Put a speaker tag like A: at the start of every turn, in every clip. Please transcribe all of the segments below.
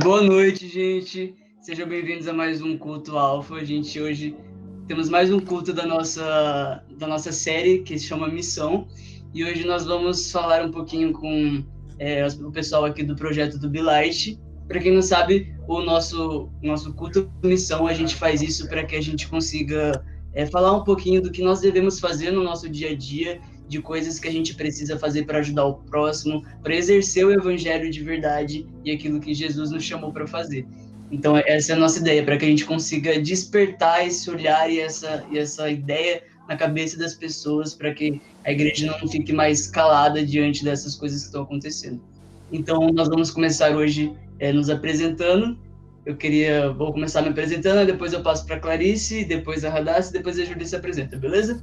A: Boa noite, gente. Sejam bem-vindos a mais um Culto Alfa. A gente hoje temos mais um culto da nossa série que se chama Missão. E hoje nós vamos falar um pouquinho com o pessoal aqui do projeto do Be Light. Para quem não sabe, o nosso culto Missão, a gente faz isso para que a gente consiga falar um pouquinho do que nós devemos fazer no nosso dia a dia, de coisas que a gente precisa fazer para ajudar o próximo, para exercer o evangelho de verdade e aquilo que Jesus nos chamou para fazer. Então, essa é a nossa ideia, para que a gente consiga despertar esse olhar e essa ideia na cabeça das pessoas, para que a igreja não fique mais calada diante dessas coisas que estão acontecendo. Então, nós vamos começar hoje nos apresentando. Vou começar me apresentando, depois eu passo para a Clarice, depois a Radassa, depois a Júlia se apresenta, beleza?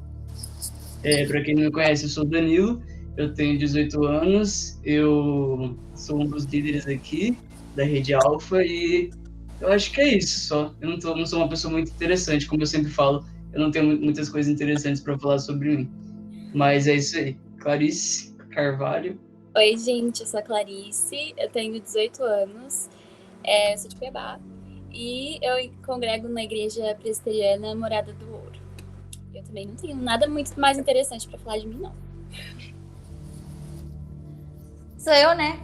A: Para quem não me conhece, eu sou o Danilo, eu tenho 18 anos, eu sou um dos líderes aqui da Rede Alfa e eu acho que é isso só. Eu não sou uma pessoa muito interessante, como eu sempre falo, eu não tenho muitas coisas interessantes para falar sobre mim. Mas é isso aí. Clarice Carvalho.
B: Oi, gente, eu sou a Clarice, eu tenho 18 anos, eu sou de Cuiabá e eu congrego na Igreja Presbiteriana Morada do Ouro. Eu também não tenho nada muito mais interessante para falar de mim, não.
C: Sou eu, né?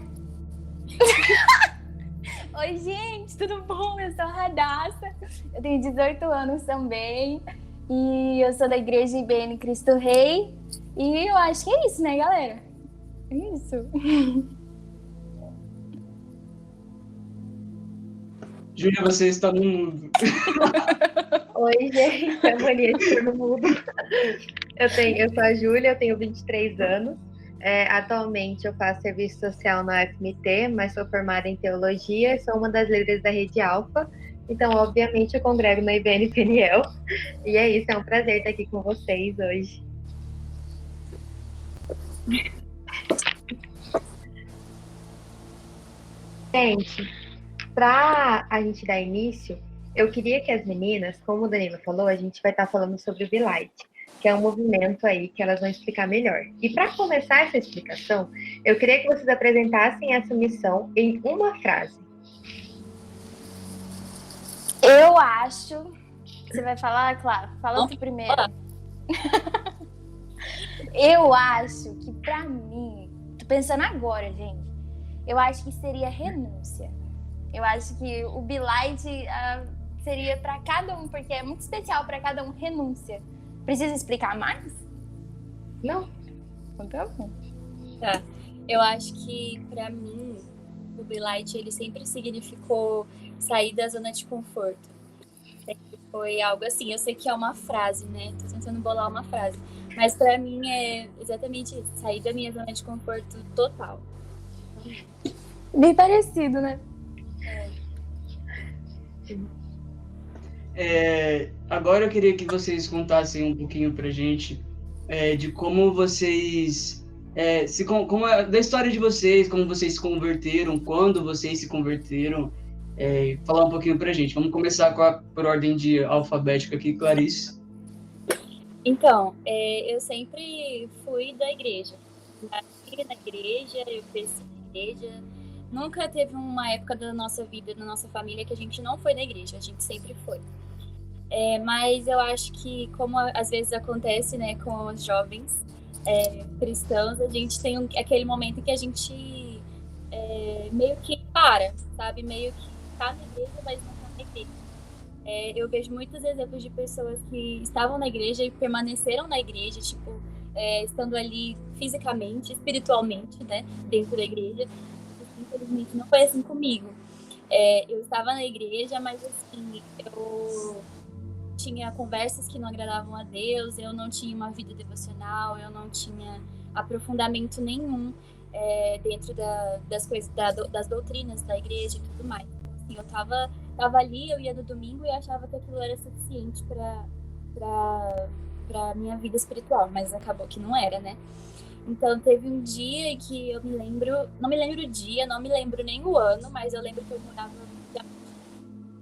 C: Oi, gente, tudo bom? Eu sou a Radassa, eu tenho 18 anos também e eu sou da Igreja IBN Cristo Rei e eu acho que é isso, né, galera? É isso.
A: Júlia, você está no mudo.
D: Oi, gente, a mania de estar no mudo. Eu sou a Júlia, eu tenho 23 anos. Atualmente eu faço serviço social na UFMT, mas sou formada em teologia e sou uma das líderes da Rede Alfa. Então, obviamente, eu congrego na IBN Peniel. E é isso, é um prazer estar aqui com vocês hoje. Gente, para a gente dar início, eu queria que as meninas, como o Danilo falou, a gente vai estar falando sobre o Be Light, que é um movimento aí que elas vão explicar melhor. E para começar essa explicação, eu queria que vocês apresentassem essa missão em uma frase.
C: Eu acho... Você vai falar, claro? Fala tu primeiro. Eu acho que pra mim... Tô pensando agora, gente. Eu acho que seria renúncia. Eu acho que o Be Light seria para cada um, porque é muito especial para cada um, renúncia. Precisa explicar mais?
D: Não.
C: Então tá bom.
B: Tá. Eu acho que, para mim, o Be Light, ele sempre significou sair da zona de conforto. Sempre foi algo assim. Eu sei que é uma frase, né? Tô tentando bolar uma frase. Mas para mim é exatamente isso. Sair da minha zona de conforto total.
C: Bem parecido, né?
A: Agora eu queria que vocês contassem um pouquinho pra gente de como vocês da história de vocês, como vocês se converteram, quando vocês se converteram, falar um pouquinho pra gente. Vamos começar por ordem de alfabética aqui, Clarice.
B: Então, eu sempre fui da igreja. Nasci na igreja, eu cresci na igreja. Nunca teve uma época da nossa vida, da nossa família, que a gente não foi na igreja. A gente sempre foi. Mas eu acho que, como às vezes acontece, né, com os jovens cristãos, a gente tem aquele momento em que a gente meio que para, sabe? Meio que tá na igreja, mas não tá na igreja. Eu vejo muitos exemplos de pessoas que estavam na igreja e permaneceram na igreja, tipo, estando ali fisicamente, espiritualmente, né, dentro da igreja. Infelizmente não foi assim comigo. Eu estava na igreja, mas assim, eu tinha conversas que não agradavam a Deus, eu não tinha uma vida devocional, eu não tinha aprofundamento nenhum dentro das coisas, das doutrinas da igreja e tudo mais. Então, assim, eu tava ali, eu ia no domingo e achava que aquilo era suficiente para minha vida espiritual, mas acabou que não era, né? Então, teve um dia que eu me lembro, não me lembro o dia, não me lembro nem o ano, mas eu lembro que eu morava no Japão.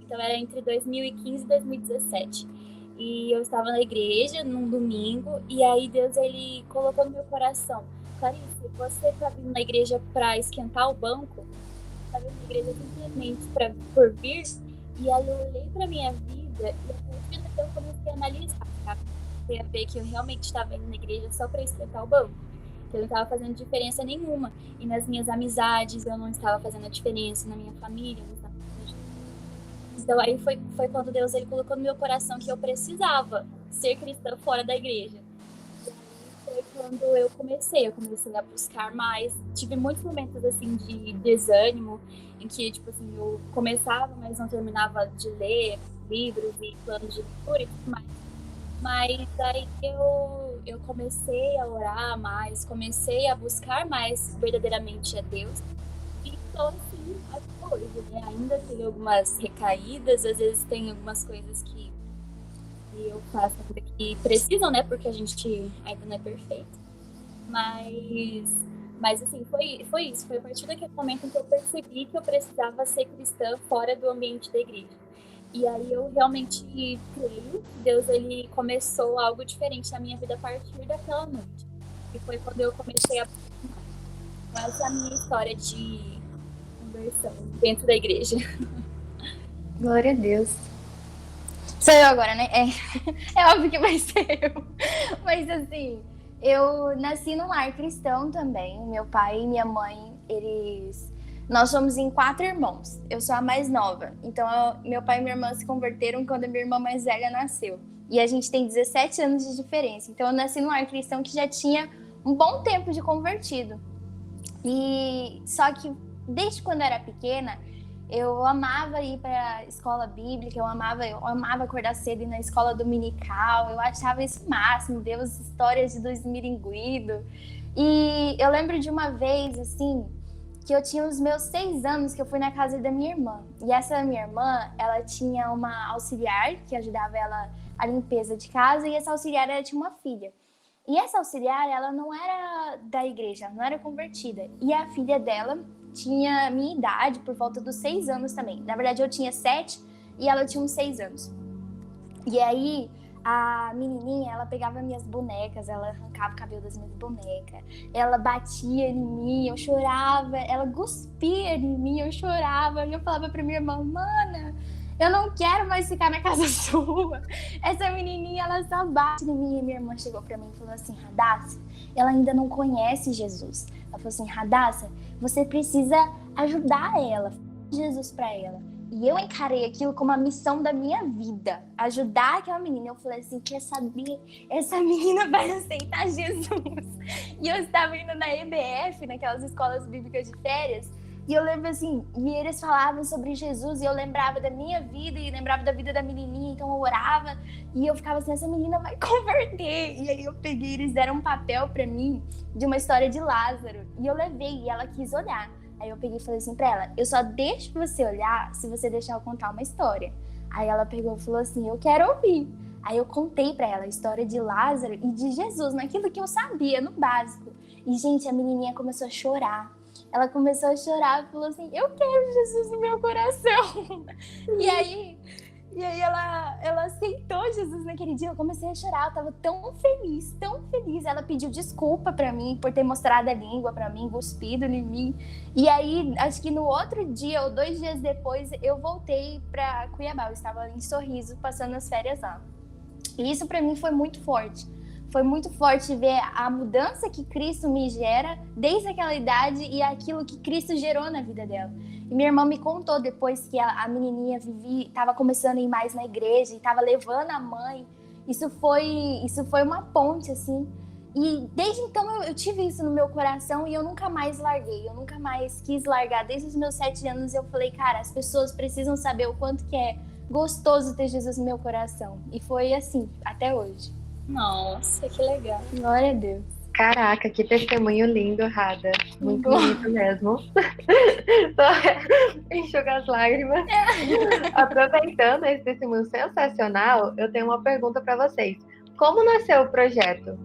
B: Então, era entre 2015 e 2017. E eu estava na igreja, num domingo, e aí Deus, ele colocou no meu coração: Clarice, você tá vindo na igreja para esquentar o banco? estava na igreja simplesmente por vir, e aí eu olhei pra minha vida e a partir daí eu comecei a analisar, sabe? Comecei a ver que eu realmente estava indo na igreja só pra esquentar o banco, que eu não estava fazendo diferença nenhuma. E nas minhas amizades eu não estava fazendo a diferença, na minha família eu não estava fazendo a diferença. Então aí foi quando Deus ele colocou no meu coração que eu precisava ser cristã fora da igreja. Foi quando eu comecei a buscar mais. Tive muitos momentos, assim, de desânimo, em que, tipo assim, eu começava, mas não terminava de ler livros e planos de leitura e tudo mais. Mas aí eu comecei a orar mais, comecei a buscar mais verdadeiramente a Deus. E então, assim, até hoje, né? Ainda tem algumas recaídas, às vezes tem algumas coisas que eu faço ainda que precisam, né? Porque a gente ainda não é perfeito. Mas assim, foi isso. Foi a partir daquele momento em que eu percebi que eu precisava ser cristã fora do ambiente da igreja. E aí eu realmente creio que Deus ele começou algo diferente na minha vida a partir daquela noite. E foi quando eu comecei a buscar. Essa é a minha história de conversão dentro da igreja.
C: Glória a Deus. Sou eu agora, né? É óbvio que vai ser eu. Mas assim, eu nasci num lar cristão também. Meu pai e minha mãe, nós somos em 4 irmãos. Eu sou a mais nova. Então, meu pai e minha irmã se converteram quando a minha irmã mais velha nasceu. E a gente tem 17 anos de diferença. Então, eu nasci num lar cristão que já tinha um bom tempo de convertido. E só que, desde quando eu era pequena, eu amava ir para a escola bíblica, eu amava acordar cedo e ir na escola dominical, eu achava isso o máximo, ver as histórias de Luiz Miringuido. E eu lembro de uma vez, assim, que eu tinha os meus 6 anos, que eu fui na casa da minha irmã. E essa minha irmã, ela tinha uma auxiliar que ajudava ela a limpeza de casa, e essa auxiliar, ela tinha uma filha. E essa auxiliar, ela não era da igreja, não era convertida. E a filha dela tinha a minha idade, por volta dos 6 anos também. Na verdade, eu tinha 7 e ela tinha uns 6 anos. E aí, a menininha, ela pegava minhas bonecas, ela arrancava o cabelo das minhas bonecas, ela batia em mim, eu chorava, ela cuspia em mim, eu chorava, e eu falava pra minha irmã, mana, eu não quero mais ficar na casa sua. Essa menininha, ela só bate em mim. E minha irmã chegou pra mim e falou assim, Radassa, ela ainda não conhece Jesus. Ela falou assim, Radassa, você precisa ajudar ela, Jesus pra ela. E eu encarei aquilo como a missão da minha vida, ajudar aquela menina. Eu falei assim, quer saber? Essa menina vai aceitar Jesus. E eu estava indo na EBF, naquelas escolas bíblicas de férias, e eu lembro assim, e eles falavam sobre Jesus, e eu lembrava da minha vida, e lembrava da vida da menininha, então eu orava, e eu ficava assim, essa menina vai converter. E aí eu peguei, eles deram um papel pra mim, de uma história de Lázaro, e eu levei, e ela quis olhar. Aí eu peguei e falei assim pra ela, eu só deixo você olhar se você deixar eu contar uma história. Aí ela pegou e falou assim, eu quero ouvir. Aí eu contei pra ela a história de Lázaro e de Jesus, naquilo que eu sabia, no básico. E, gente, a menininha começou a chorar. Ela começou a chorar e falou assim, eu quero Jesus no meu coração. E aí ela aceitou Jesus naquele dia. Eu comecei a chorar, eu tava tão feliz, tão feliz. Ela pediu desculpa pra mim por ter mostrado a língua pra mim, cuspido em mim. E aí, acho que no outro dia ou 2 dias depois, eu voltei pra Cuiabá. Eu estava em Sorriso, passando as férias lá. E isso pra mim foi muito forte. Foi muito forte ver a mudança que Cristo me gera desde aquela idade e aquilo que Cristo gerou na vida dela. E minha irmã me contou depois que a menininha estava começando a ir mais na igreja e estava levando a mãe. Isso foi uma ponte, assim. E desde então eu tive isso no meu coração e eu nunca mais larguei. Eu nunca mais quis largar. Desde os meus 7 anos eu falei, cara, as pessoas precisam saber o quanto que é gostoso ter Jesus no meu coração. E foi assim, até hoje.
B: Nossa, que legal.
C: Glória a Deus.
D: Caraca, que testemunho lindo, Rada. Muito bonito mesmo. Só enxuga as lágrimas. Aproveitando esse testemunho sensacional, eu tenho uma pergunta para vocês. Como nasceu o projeto?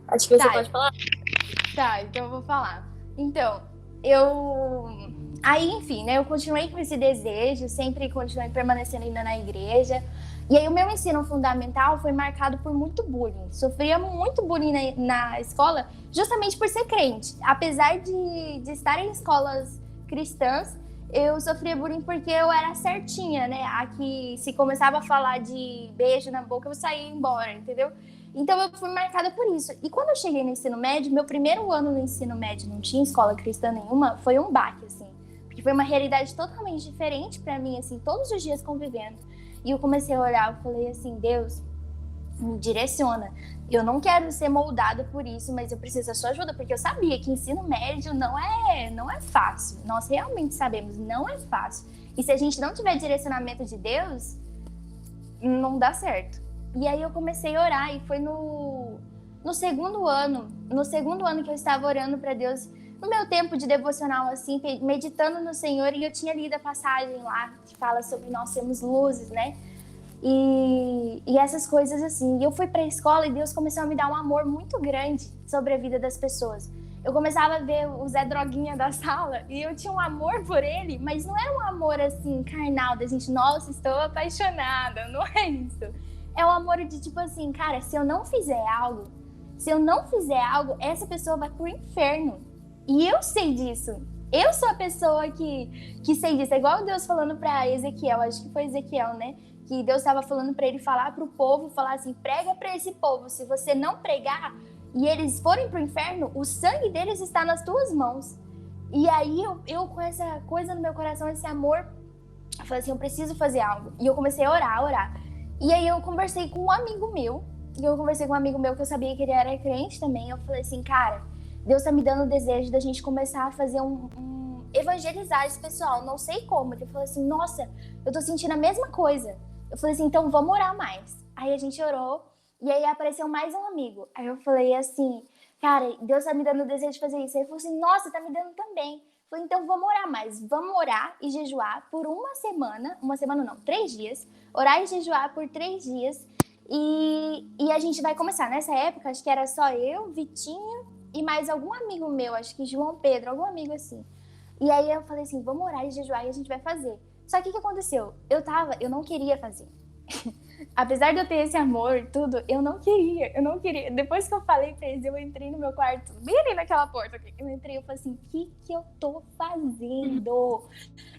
B: Acho que você pode falar.
C: Tá, então eu vou falar. Então, Aí, enfim, né? Eu continuei com esse desejo, sempre continuei permanecendo ainda na igreja. E aí o meu ensino fundamental foi marcado por muito bullying. Sofria muito bullying na escola, justamente por ser crente. Apesar de estar em escolas cristãs, eu sofria bullying porque eu era certinha, né? Aqui, se começava a falar de beijo na boca, eu saía embora, entendeu? Então eu fui marcada por isso. E quando eu cheguei no ensino médio, meu primeiro ano no ensino médio, não tinha escola cristã nenhuma, foi um baque, assim. Porque foi uma realidade totalmente diferente pra mim, assim, todos os dias convivendo. E eu comecei a olhar, eu falei assim, Deus, me direciona. Eu não quero ser moldada por isso, mas eu preciso da sua ajuda, porque eu sabia que ensino médio não é fácil. Nós realmente sabemos, não é fácil. E se a gente não tiver direcionamento de Deus, não dá certo. E aí eu comecei a orar, e foi no segundo ano que eu estava orando para Deus, no meu tempo de devocional, assim, meditando no Senhor, e eu tinha lido a passagem lá, que fala sobre nós sermos luzes, né? E essas coisas assim. E eu fui pra escola e Deus começou a me dar um amor muito grande sobre a vida das pessoas. Eu começava a ver o Zé Droguinha da sala e eu tinha um amor por ele, mas não era um amor assim, carnal, da gente, nossa, estou apaixonada, não é isso. É um amor de tipo assim, cara, se eu não fizer algo, essa pessoa vai pro inferno. E eu sei disso. Eu sou a pessoa que sei disso. É igual Deus falando pra Ezequiel, acho que foi Ezequiel, né? Que Deus estava falando para ele falar pro povo, falar assim, prega para esse povo, se você não pregar e eles forem pro inferno, o sangue deles está nas tuas mãos. E aí eu com essa coisa no meu coração, esse amor, eu falei assim, eu preciso fazer algo. E eu comecei a orar. E aí eu conversei com um amigo meu, que eu sabia que ele era crente também. Eu falei assim, cara, Deus tá me dando o desejo da gente começar a fazer evangelizar esse pessoal, não sei como. Ele falou assim, nossa, eu tô sentindo a mesma coisa. Eu falei assim, então vamos orar mais. Aí a gente orou, e aí apareceu mais um amigo. Aí eu falei assim, cara, Deus tá me dando o desejo de fazer isso. Aí ele falou assim, nossa, tá me dando também. Eu falei, então vamos orar mais. Vamos orar e jejuar por 3 dias. Orar e jejuar por 3 dias. E a gente vai começar. Nessa época, acho que era só eu, Vitinho e mais algum amigo meu, acho que João Pedro, algum amigo assim. E aí eu falei assim, vamos orar e jejuar e a gente vai fazer. Só que o que aconteceu? Eu não queria fazer. Apesar de eu ter esse amor, tudo, eu não queria. Depois que eu falei pra eles, eu entrei no meu quarto, bem ali naquela porta, eu entrei e falei assim, o que eu tô fazendo?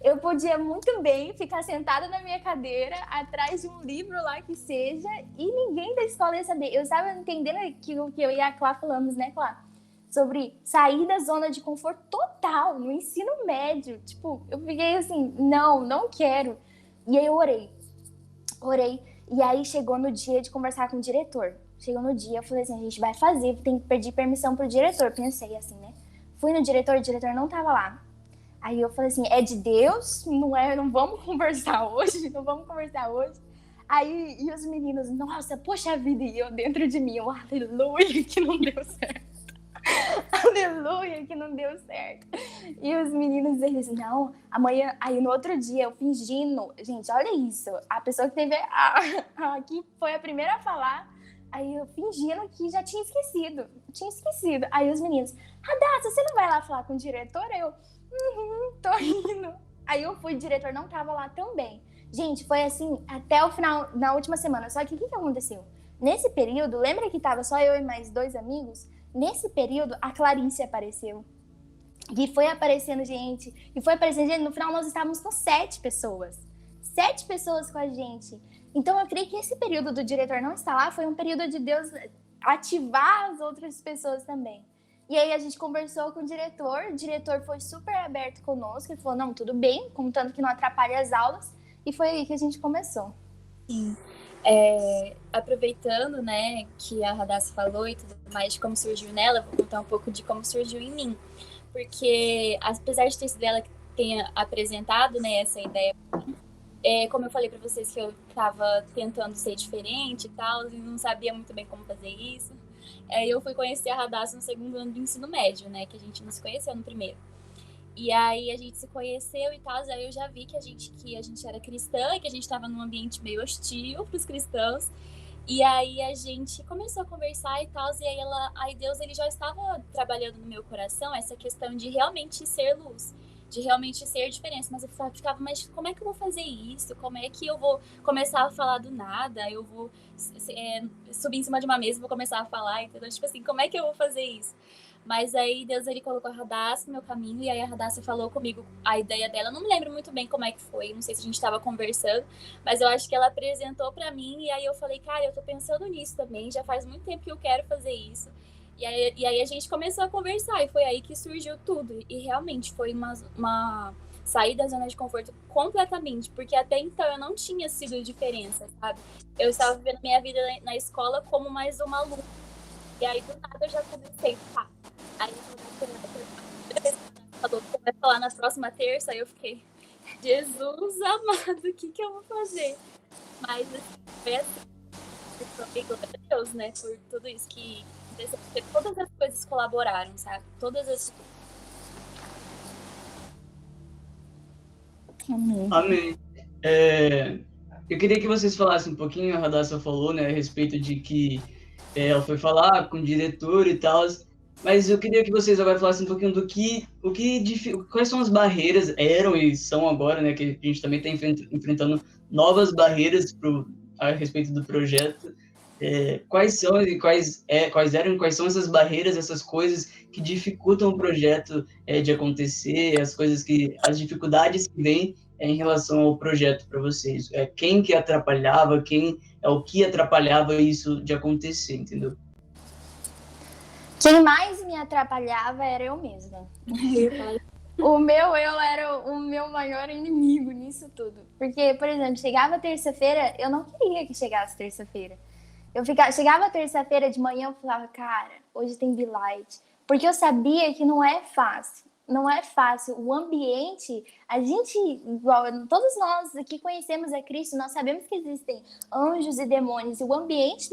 C: Eu podia muito bem ficar sentada na minha cadeira, atrás de um livro lá que seja, e ninguém da escola ia saber. Eu estava entendendo que o que eu e a Clá falamos, né, Clá? Sobre sair da zona de conforto total, no ensino médio. Tipo, eu fiquei assim, não quero. E aí eu orei. E aí chegou no dia de conversar com o diretor. Chegou no dia, eu falei assim, a gente vai fazer, tem que pedir permissão pro diretor. Pensei assim, né? Fui no diretor, o diretor não tava lá. Aí eu falei assim, é de Deus? Não vamos conversar hoje? Aí, e os meninos, nossa, poxa vida, e eu dentro de mim, aleluia, que não deu certo. Aleluia, que não deu certo. E os meninos, eles, não, amanhã. Aí no outro dia, eu fingindo. Gente, olha isso. A pessoa que teve. Que foi a primeira a falar. Aí eu fingindo que já tinha esquecido. Aí os meninos, Radassa, você não vai lá falar com o diretor? Eu, tô indo. Aí eu fui, o diretor não tava lá também. Gente, foi assim até o final, na última semana. Só que o que aconteceu? Nesse período, lembra que tava só eu e mais 2 amigos? Nesse período, a Clarice apareceu. E foi aparecendo gente. No final, nós estávamos com 7 pessoas. 7 pessoas com a gente. Então, eu creio que esse período do diretor não estar lá foi um período de Deus ativar as outras pessoas também. E aí, a gente conversou com o diretor foi super aberto conosco. Ele falou, não, tudo bem, contanto que não atrapalhe as aulas. E foi aí que a gente começou.
B: Sim. Aproveitando, né, que a Radassa falou e tudo mais de como surgiu nela, eu vou contar um pouco de como surgiu em mim. Porque, apesar de ter sido ela que tenha apresentado, né, essa ideia, como eu falei pra vocês que eu tava tentando ser diferente e tal, e não sabia muito bem como fazer isso, eu fui conhecer a Radassa no segundo ano do ensino médio, né, que a gente não se conheceu no primeiro. E aí a gente se conheceu e tal, aí eu já vi que a gente era cristã e que a gente estava num ambiente meio hostil para os cristãos. E aí a gente começou a conversar e tal, e aí Deus ele já estava trabalhando no meu coração essa questão de realmente ser luz, de realmente ser diferença, mas eu ficava, mas como é que eu vou fazer isso? Como é que eu vou começar a falar do nada? Eu vou subir em cima de uma mesa e vou começar a falar, entendeu? Tipo assim, como é que eu vou fazer isso? Mas aí Deus, ele colocou a Radassa no meu caminho, e aí a Radassa falou comigo a ideia dela. Eu não me lembro muito bem como é que foi, não sei se a gente estava conversando, mas eu acho que ela apresentou para mim, e aí eu falei, cara, eu tô pensando nisso também, já faz muito tempo que eu quero fazer isso. E aí a gente começou a conversar, e foi aí que surgiu tudo. E realmente foi uma sair da zona de conforto completamente, porque até então eu não tinha sido diferença, sabe? Eu estava vivendo minha vida na escola como mais uma aluna. E aí, do nada, eu já comecei, tá. Aí, falou que você vai falar na próxima terça, aí eu fiquei, Jesus amado, o que eu vou fazer? Mas, foi assim, glória a Deus, né, por tudo isso que todas as coisas colaboraram, sabe? Todas as...
A: Amém. Eu queria que vocês falassem um pouquinho, a Radassa falou, né, a respeito de que ela foi falar com o diretor e tal, mas eu queria que vocês agora falassem um pouquinho quais são as barreiras, eram e são agora, né, que a gente também está enfrentando novas barreiras a respeito do projeto. Quais são e quais eram, quais são essas barreiras, essas coisas que dificultam o projeto de acontecer, as dificuldades que vêm em relação ao projeto para vocês? Quem que atrapalhava, o que atrapalhava isso de acontecer, entendeu?
C: Quem mais me atrapalhava era eu mesma. O meu eu era o meu maior inimigo nisso tudo. Porque, por exemplo, chegava terça-feira, eu não queria que chegasse terça-feira. Chegava terça-feira de manhã, eu falava, cara, hoje tem Be-Light. Porque eu sabia que não é fácil. Não é fácil. O ambiente, a gente, igual todos nós aqui conhecemos a Cristo, nós sabemos que existem anjos e demônios. E o ambiente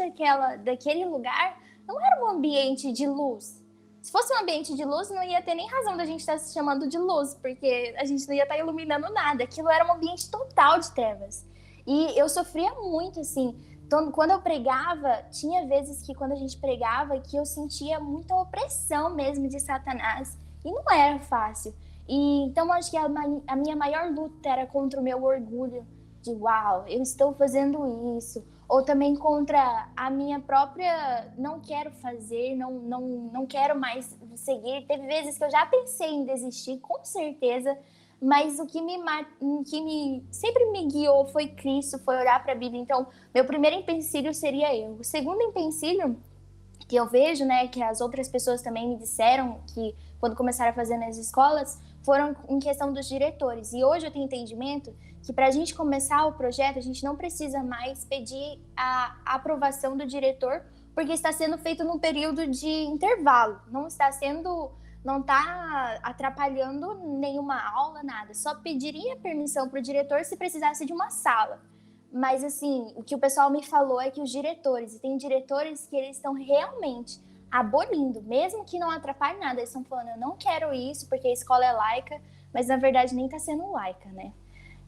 C: daquele lugar não era um ambiente de luz. Se fosse um ambiente de luz, não ia ter nem razão da gente estar se chamando de luz, porque a gente não ia estar iluminando nada. Aquilo era um ambiente total de trevas. E eu sofria muito, assim. Então, quando eu pregava, tinha vezes que quando a gente pregava, que eu sentia muita opressão mesmo de Satanás. E não era fácil. Então, acho que a minha maior luta era contra o meu orgulho. De, uau, eu estou fazendo isso. Ou também contra a minha própria, não quero fazer, não quero mais seguir. Teve vezes que eu já pensei em desistir, com certeza. Mas o que sempre me guiou foi Cristo, foi orar para a Bíblia. Então, meu primeiro empecilho seria eu. O segundo empecilho que eu vejo, né, que as outras pessoas também me disseram que quando começaram a fazer nas escolas, foram em questão dos diretores. E hoje eu tenho entendimento que para a gente começar o projeto, a gente não precisa mais pedir a aprovação do diretor, porque está sendo feito num período de intervalo. Não está atrapalhando nenhuma aula, nada. Só pediria permissão para o diretor se precisasse de uma sala. Mas, assim, o que o pessoal me falou é que os diretores, e tem diretores que eles estão realmente abolindo, mesmo que não atrapalhe nada. Eles estão falando, eu não quero isso porque a escola é laica, mas, na verdade, nem está sendo laica, né?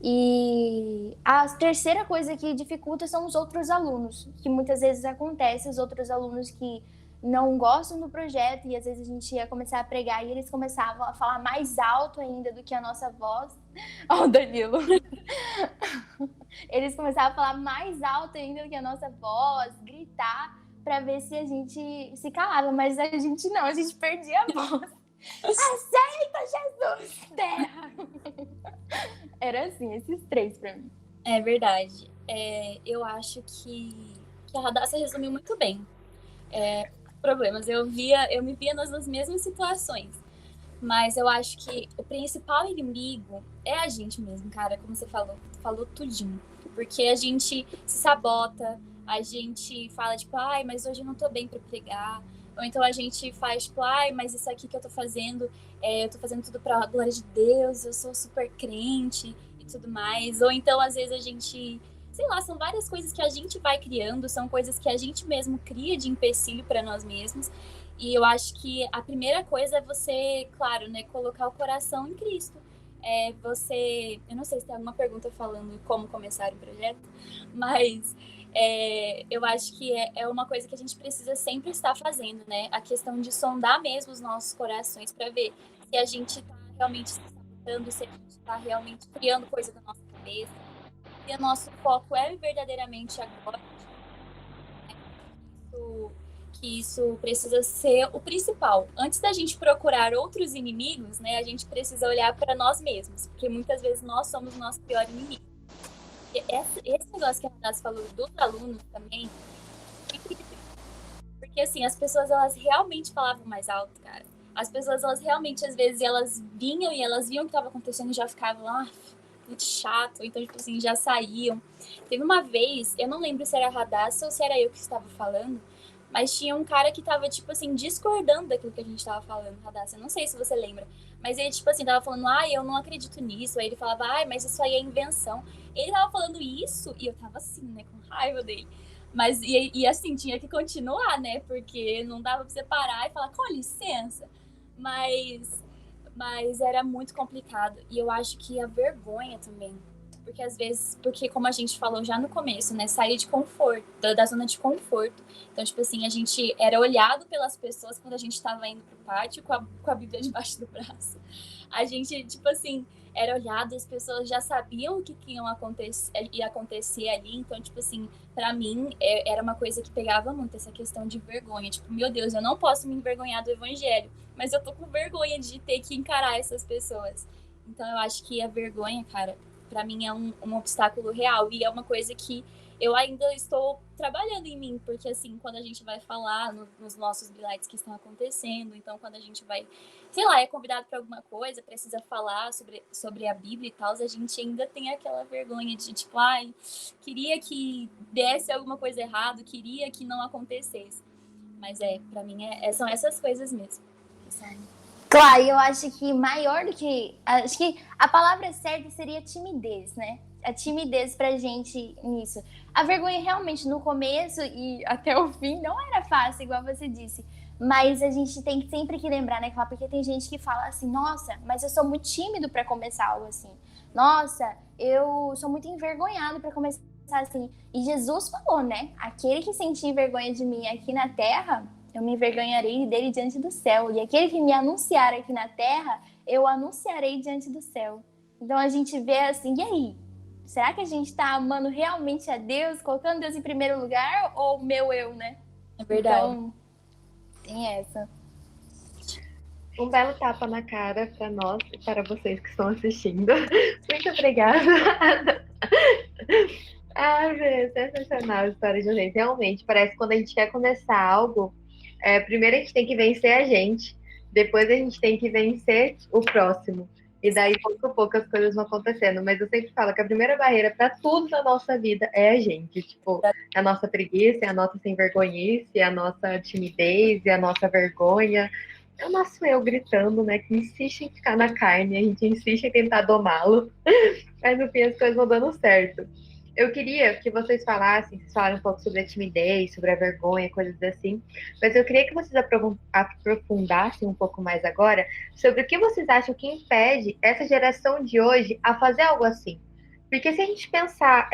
C: E a terceira coisa que dificulta são os outros alunos, que muitas vezes acontece, os outros alunos que não gostam do projeto, e às vezes a gente ia começar a pregar e eles começavam a falar mais alto ainda do que a nossa voz. Ó, o Danilo. Eles começavam a falar mais alto ainda do que a nossa voz, gritar, para ver se a gente se calava, mas a gente não, a gente perdia a voz. Aceita Jesus, terra! Era assim, esses três para mim.
B: É verdade. Eu acho que a Radassa resumiu muito bem. Problemas. Eu me via nas mesmas situações. Mas eu acho que o principal inimigo é a gente mesmo, cara, como você falou tudinho. Porque a gente se sabota, a gente fala, tipo, ai, mas hoje eu não tô bem pra pregar. Ou então a gente faz, tipo, ai, mas isso aqui que eu tô fazendo tudo pra glória de Deus, eu sou super crente e tudo mais. Ou então, às vezes, a gente... Sei lá, são várias coisas que a gente vai criando, são coisas que a gente mesmo cria de empecilho para nós mesmos. E eu acho que a primeira coisa é você, claro, né, colocar o coração em Cristo. Eu não sei se tem alguma pergunta falando como começar o projeto, mas eu acho que é uma coisa que a gente precisa sempre estar fazendo, né? A questão de sondar mesmo os nossos corações para ver se a gente está realmente se acreditando, se a gente está realmente criando coisa da nossa cabeça, se o nosso foco é verdadeiramente agora, que isso precisa ser o principal. Antes da gente procurar outros inimigos, né, a gente precisa olhar para nós mesmos, porque muitas vezes nós somos o nosso pior inimigo. E esse negócio que a Radassa falou dos alunos também, porque assim, as pessoas elas realmente falavam mais alto, cara. As pessoas elas realmente, às vezes, elas vinham e elas viam o que estava acontecendo e já ficavam lá, muito chato, então, tipo assim, já saíam. Teve uma vez, eu não lembro se era a Radassa ou se era eu que estava falando, mas tinha um cara que tava, tipo assim, discordando daquilo que a gente tava falando, Radassa. Eu não sei se você lembra. Mas ele, tipo assim, tava falando, eu não acredito nisso. Aí ele falava, mas isso aí é invenção. Ele tava falando isso e eu tava assim, né, com raiva dele. Mas, e assim, tinha que continuar, né? Porque não dava pra você parar e falar, com licença. Mas era muito complicado. E eu acho que a vergonha também. Porque às vezes, como a gente falou já no começo, né? Sair de conforto, da zona de conforto. Então, tipo assim, a gente era olhado pelas pessoas quando a gente estava indo pro pátio com a Bíblia debaixo do braço. A gente, tipo assim, era olhado, as pessoas já sabiam o que ia acontecer ali. Então, tipo assim, pra mim, era uma coisa que pegava muito, essa questão de vergonha. Tipo, meu Deus, eu não posso me envergonhar do evangelho, mas eu tô com vergonha de ter que encarar essas pessoas. Então, eu acho que a vergonha, cara, pra mim é um obstáculo real e é uma coisa que eu ainda estou trabalhando em mim, porque assim, quando a gente vai falar nos nossos bilhetes que estão acontecendo, então quando a gente vai, sei lá, é convidado para alguma coisa, precisa falar sobre a Bíblia e tal, a gente ainda tem aquela vergonha de tipo, queria que desse alguma coisa errada, queria que não acontecesse. Mas pra mim são essas coisas mesmo.
C: Claro, eu acho que maior do que... Acho que a palavra certa seria timidez, né? A timidez pra gente nisso. A vergonha realmente no começo e até o fim não era fácil, igual você disse. Mas a gente tem sempre que lembrar, né, porque tem gente que fala assim, nossa, mas eu sou muito tímido pra começar algo assim. Nossa, eu sou muito envergonhado pra começar assim. E Jesus falou, né? Aquele que sentir vergonha de mim aqui na terra... eu me envergonharei dele diante do céu. E aquele que me anunciar aqui na terra, eu anunciarei diante do céu. Então a gente vê assim, e aí? Será que a gente tá amando realmente a Deus, colocando Deus em primeiro lugar, ou o meu eu, né?
B: É verdade.
C: Então, tem essa.
D: Um belo tapa na cara para nós e para vocês que estão assistindo. Muito obrigada. Sensacional a história de vocês. Realmente, parece que quando a gente quer começar algo, primeiro a gente tem que vencer a gente, depois a gente tem que vencer o próximo. E daí, pouco a pouco, as coisas vão acontecendo. Mas eu sempre falo que a primeira barreira para tudo na nossa vida é a gente. Tipo, a nossa preguiça, a nossa sem-vergonhice, a nossa timidez, a nossa vergonha. É o nosso eu gritando, né? Que insiste em ficar na carne, a gente insiste em tentar domá-lo. Mas no fim as coisas vão dando certo. Eu queria que vocês falassem um pouco sobre a timidez, sobre a vergonha, coisas assim, mas eu queria que vocês aprofundassem um pouco mais agora sobre o que vocês acham que impede essa geração de hoje a fazer algo assim. Porque se a gente pensar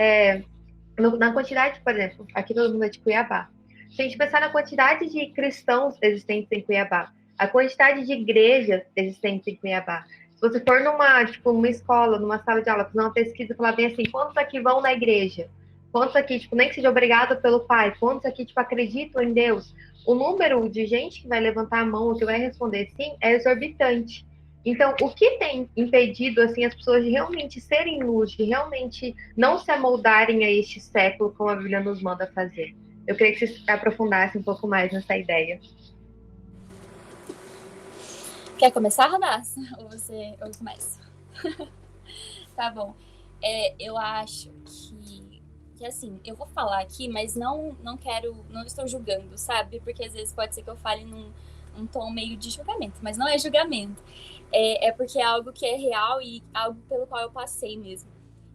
D: na quantidade, por exemplo, aqui todo mundo é de Cuiabá, se a gente pensar na quantidade de cristãos existentes em Cuiabá, a quantidade de igrejas existentes em Cuiabá, se você for numa escola, numa sala de aula, fazer uma pesquisa, falar bem assim, quantos aqui vão na igreja? Quantos aqui, nem que seja obrigado pelo pai? Quantos aqui, acreditam em Deus? O número de gente que vai levantar a mão, que vai responder sim, é exorbitante. Então, o que tem impedido, assim, as pessoas de realmente serem luz, de realmente não se amoldarem a este século, como a Bíblia nos manda fazer? Eu queria que vocês aprofundassem um pouco mais nessa ideia.
B: Quer começar, Radassa? Ou eu começo? Tá bom. Eu acho que assim, eu vou falar aqui, mas não estou julgando, sabe? Porque às vezes pode ser que eu fale num tom meio de julgamento, mas não é julgamento. É porque é algo que é real e algo pelo qual eu passei mesmo.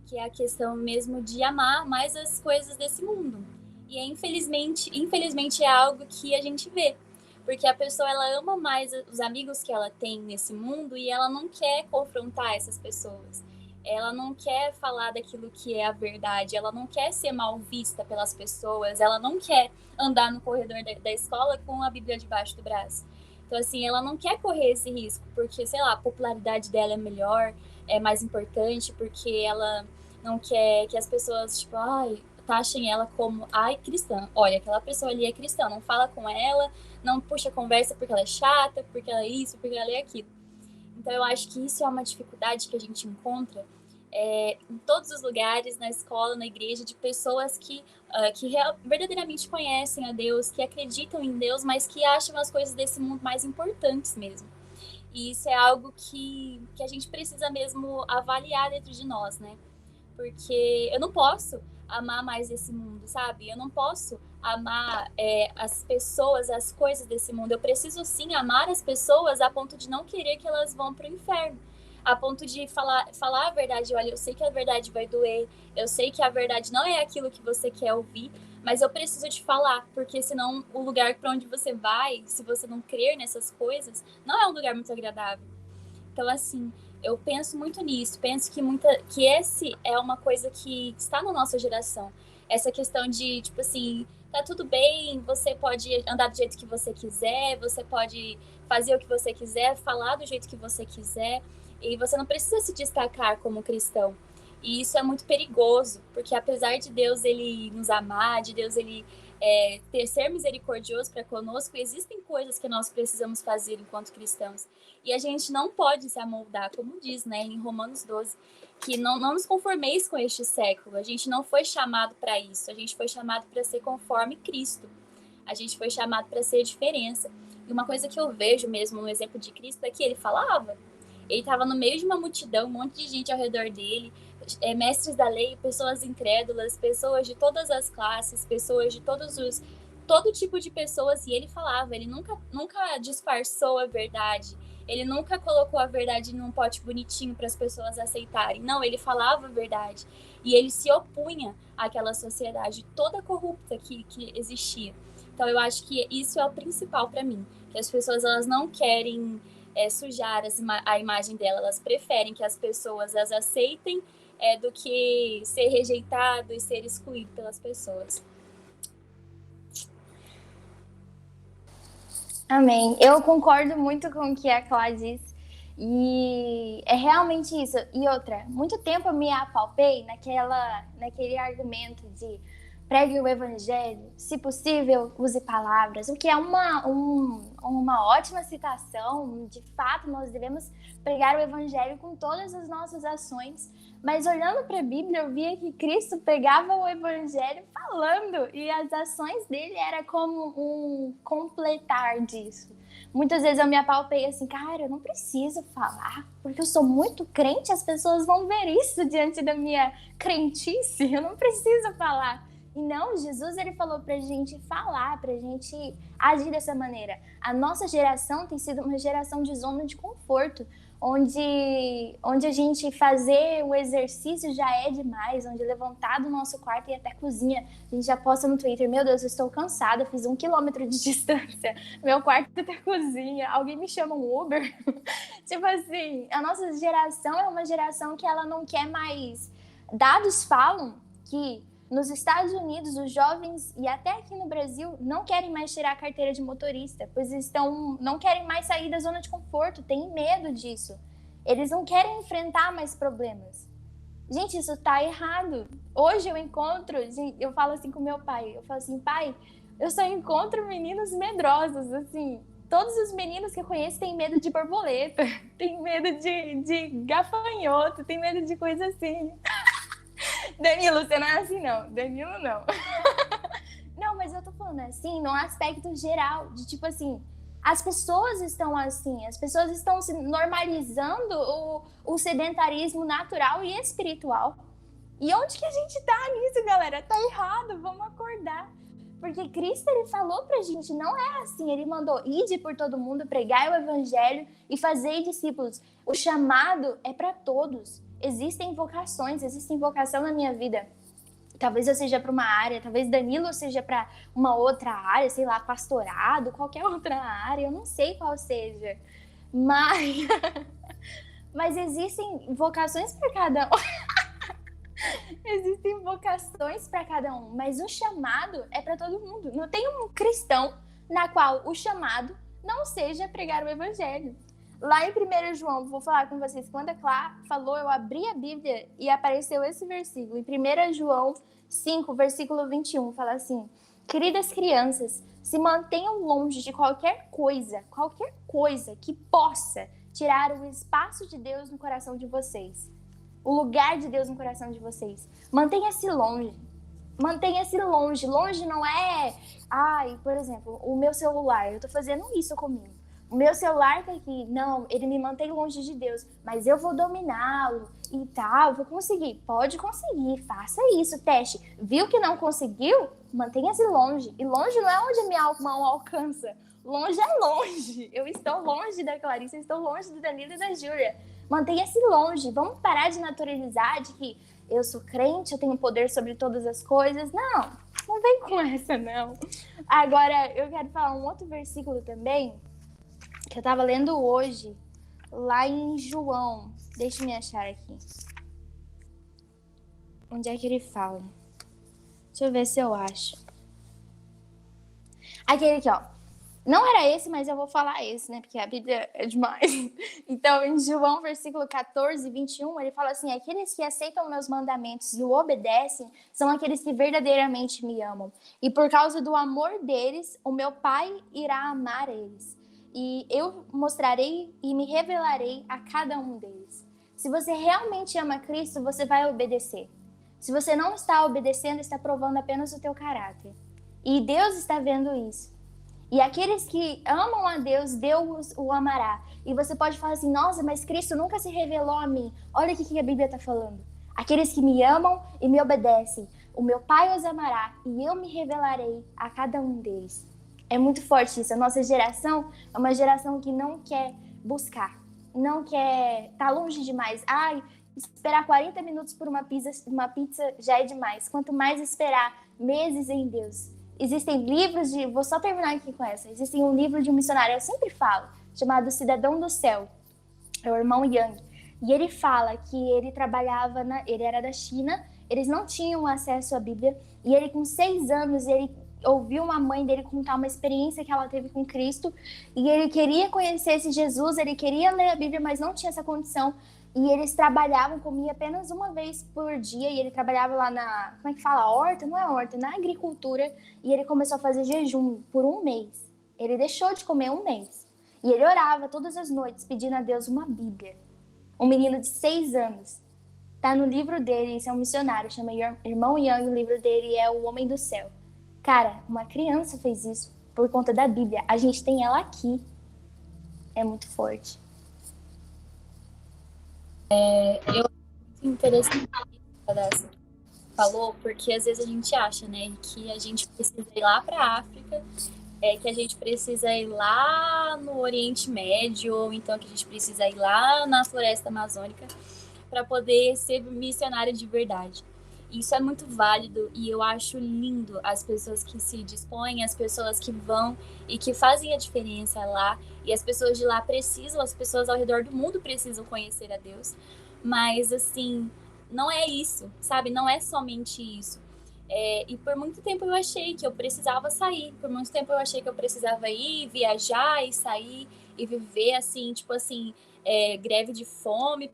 B: Que é a questão mesmo de amar mais as coisas desse mundo. E infelizmente é algo que a gente vê. Porque a pessoa, ela ama mais os amigos que ela tem nesse mundo e ela não quer confrontar essas pessoas. Ela não quer falar daquilo que é a verdade, ela não quer ser mal vista pelas pessoas, ela não quer andar no corredor da escola com a Bíblia debaixo do braço. Então, assim, ela não quer correr esse risco, porque, sei lá, a popularidade dela é melhor, é mais importante, porque ela não quer que as pessoas, tipo, ai, taxem ela como, ai, cristã. Olha, aquela pessoa ali é cristã, não fala com ela, não puxa conversa porque ela é chata, porque ela é isso, porque ela é aquilo. Então, eu acho que isso é uma dificuldade que a gente encontra em todos os lugares, na escola, na igreja, de pessoas que verdadeiramente conhecem a Deus, que acreditam em Deus, mas que acham as coisas desse mundo mais importantes mesmo. E isso é algo que a gente precisa mesmo avaliar dentro de nós, né? Porque eu não posso amar mais esse mundo, sabe? Eu não posso amar as pessoas, as coisas desse mundo. Eu preciso sim amar as pessoas a ponto de não querer que elas vão para o inferno. A ponto de falar a verdade. Olha, eu sei que a verdade vai doer, eu sei que a verdade não é aquilo que você quer ouvir, mas eu preciso te falar, porque senão o lugar para onde você vai, se você não crer nessas coisas, não é um lugar muito agradável. Então, assim, eu penso muito nisso, penso que esse é uma coisa que está na nossa geração. Essa questão de, tipo assim, tá tudo bem, você pode andar do jeito que você quiser, você pode fazer o que você quiser, falar do jeito que você quiser, e você não precisa se destacar como cristão. E isso é muito perigoso, porque apesar de Deus ele nos amar, de Deus ele ser misericordioso para conosco, existem coisas que nós precisamos fazer enquanto cristãos. E a gente não pode se amoldar, como diz, né, em Romanos 12, que não nos conformeis com este século. A gente não foi chamado para isso, a gente foi chamado para ser conforme Cristo. A gente foi chamado para ser diferença. E uma coisa que eu vejo mesmo no exemplo de Cristo é que ele falava. Ele estava no meio de uma multidão, um monte de gente ao redor dele, mestres da lei, pessoas incrédulas, pessoas de todas as classes, pessoas de todo tipo de pessoas, e ele falava, ele nunca disfarçou a verdade, ele nunca colocou a verdade num pote bonitinho para as pessoas aceitarem, não, ele falava a verdade, e ele se opunha àquela sociedade toda corrupta que existia. Então eu acho que isso é o principal para mim, que as pessoas elas não querem sujar a imagem dela, elas preferem que as pessoas as aceitem do que ser rejeitado e ser excluído pelas pessoas.
C: Amém. Eu concordo muito com o que a Clá disse. E é realmente isso. E outra, muito tempo eu me apalpei naquele argumento de pregue o evangelho, se possível, use palavras, o que é uma ótima citação. De fato, nós devemos pregar o evangelho com todas as nossas ações. Mas olhando para a Bíblia, eu via que Cristo pegava o evangelho falando e as ações dele era como um completar disso. Muitas vezes eu me apalpei assim, cara, eu não preciso falar, porque eu sou muito crente, as pessoas vão ver isso diante da minha crentice, eu não preciso falar. E não, Jesus ele falou pra gente falar, pra gente agir dessa maneira. A nossa geração tem sido uma geração de zona de conforto, onde a gente fazer o exercício já é demais, onde levantar do nosso quarto e ir até a cozinha, a gente já posta no Twitter, meu Deus, eu estou cansada, fiz 1 quilômetro de distância, meu quarto até a cozinha, alguém me chama um Uber? Tipo assim, a nossa geração é uma geração que ela não quer mais... Dados falam que nos Estados Unidos, os jovens, e até aqui no Brasil, não querem mais tirar a carteira de motorista, pois não querem mais sair da zona de conforto, têm medo disso. Eles não querem enfrentar mais problemas. Gente, isso tá errado. Hoje eu falo assim com meu pai, eu falo assim, pai, eu só encontro meninos medrosos, assim, todos os meninos que eu conheço têm medo de borboleta, têm medo de gafanhoto, têm medo de coisa assim. Danilo, você não é assim, não. Danilo, não. Não, mas eu tô falando assim, num aspecto geral, de tipo assim, as pessoas estão assim, as pessoas estão se normalizando o sedentarismo natural e espiritual. E onde que a gente tá nisso, galera? Tá errado, vamos acordar. Porque Cristo, ele falou pra gente, não é assim, ele mandou ide por todo mundo, pregai o evangelho e fazei discípulos. O chamado é para todos. Existem vocações, existe vocação na minha vida. Talvez eu seja para uma área, talvez Danilo seja para uma outra área, sei lá, pastorado, qualquer outra área, eu não sei qual seja. Mas existem vocações para cada um. Existem vocações para cada um, mas o chamado é para todo mundo. Não tem um cristão na qual o chamado não seja pregar o evangelho. Lá em 1 João, vou falar com vocês, quando a Clá falou, eu abri a Bíblia e apareceu esse versículo. Em 1 João 5, versículo 21, fala assim: queridas crianças, se mantenham longe de qualquer coisa que possa tirar o espaço de Deus no coração de vocês. O lugar de Deus no coração de vocês. Mantenha-se longe. Mantenha-se longe. Longe não é... por exemplo, o meu celular. Eu tô fazendo isso comigo. O meu celular tá aqui. Não, ele me mantém longe de Deus. Mas eu vou dominá-lo e tal. Vou conseguir. Pode conseguir. Faça isso, teste. Viu que não conseguiu? Mantenha-se longe. E longe não é onde a minha mão alcança. Longe é longe. Eu estou longe da Clarice. Eu estou longe do Danilo e da Júlia. Mantenha-se longe. Vamos parar de naturalizar de que eu sou crente, eu tenho poder sobre todas as coisas. Não vem com essa, não. Agora, eu quero falar um outro versículo também, que eu estava lendo hoje, lá em João. Deixa eu me achar aqui. Onde é que ele fala? Deixa eu ver se eu acho. Aquele aqui, ó. Não era esse, mas eu vou falar esse, né? Porque a Bíblia é demais. Então, em João, versículo 14, 21, ele fala assim: aqueles que aceitam meus mandamentos e o obedecem são aqueles que verdadeiramente me amam. E por causa do amor deles, o meu Pai irá amar eles. E eu mostrarei e me revelarei a cada um deles. Se você realmente ama Cristo, você vai obedecer. Se você não está obedecendo, está provando apenas o teu caráter. E Deus está vendo isso. E aqueles que amam a Deus, Deus o amará. E você pode falar assim: nossa, mas Cristo nunca se revelou a mim. Olha o que a Bíblia está falando. Aqueles que me amam e me obedecem, o meu Pai os amará e eu me revelarei a cada um deles. É muito forte isso. A nossa geração é uma geração que não quer buscar. Não quer... Tá longe demais. Esperar 40 minutos por uma pizza já é demais. Quanto mais esperar meses em Deus. Existem livros de... Vou só terminar aqui com essa. Existe um livro de um missionário, eu sempre falo, chamado Cidadão do Céu. É o irmão Yang. E ele fala que ele trabalhava... Ele era da China, eles não tinham acesso à Bíblia. E ele, com 6 anos, ele ouviu uma mãe dele contar uma experiência que ela teve com Cristo. E ele queria conhecer esse Jesus, ele queria ler a Bíblia, mas não tinha essa condição. E eles trabalhavam, comia apenas uma vez por dia, e ele trabalhava lá na, como é que fala, horta? Não é horta, na agricultura, e ele começou a fazer jejum por 1 mês. Ele deixou de comer 1 mês. E ele orava todas as noites, pedindo a Deus uma Bíblia. Um menino de 6 anos. Tá no livro dele, esse é um missionário, chama Irmão Yang, o livro dele é O Homem do Céu. Cara, uma criança fez isso por conta da Bíblia. A gente tem ela aqui. É muito forte.
B: Eu acho interessante que falou, porque às vezes a gente acha, né, que a gente precisa ir lá para a África, que a gente precisa ir lá no Oriente Médio, ou então que a gente precisa ir lá na Floresta Amazônica para poder ser missionário de verdade. Isso é muito válido e eu acho lindo as pessoas que se dispõem, as pessoas que vão e que fazem a diferença lá. E as pessoas de lá precisam, as pessoas ao redor do mundo precisam conhecer a Deus. Mas, assim, não é isso, sabe? Não é somente isso. E por muito tempo eu achei que eu precisava sair. Por muito tempo eu achei que eu precisava ir, viajar e sair e viver, assim, tipo assim, greve de fome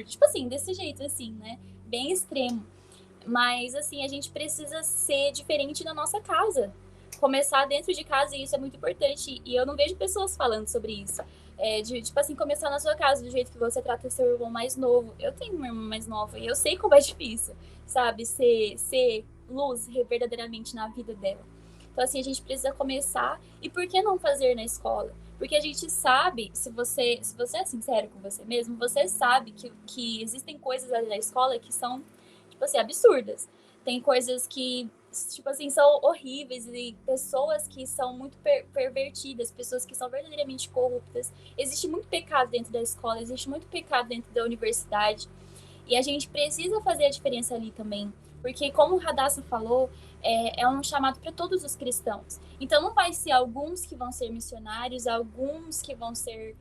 B: tipo assim, desse jeito, assim, né? Bem extremo. Mas, assim, a gente precisa ser diferente na nossa casa. Começar dentro de casa, e isso é muito importante. E eu não vejo pessoas falando sobre isso. Tipo assim, começar na sua casa, do jeito que você trata seu irmão mais novo. Eu tenho uma irmã mais nova e eu sei como é difícil, sabe? Ser luz verdadeiramente na vida dela. Então, assim, a gente precisa começar. E por que não fazer na escola? Porque a gente sabe, se você é sincero com você mesmo, você sabe que existem coisas ali na escola que são, tipo assim, absurdas. Tem coisas que, tipo assim, são horríveis, e pessoas que são muito pervertidas, pessoas que são verdadeiramente corruptas. Existe muito pecado dentro da escola, existe muito pecado dentro da universidade. E a gente precisa fazer a diferença ali também. Porque, como o Radassa falou, é um chamado para todos os cristãos. Então, não vai ser alguns que vão ser missionários, alguns que vão ser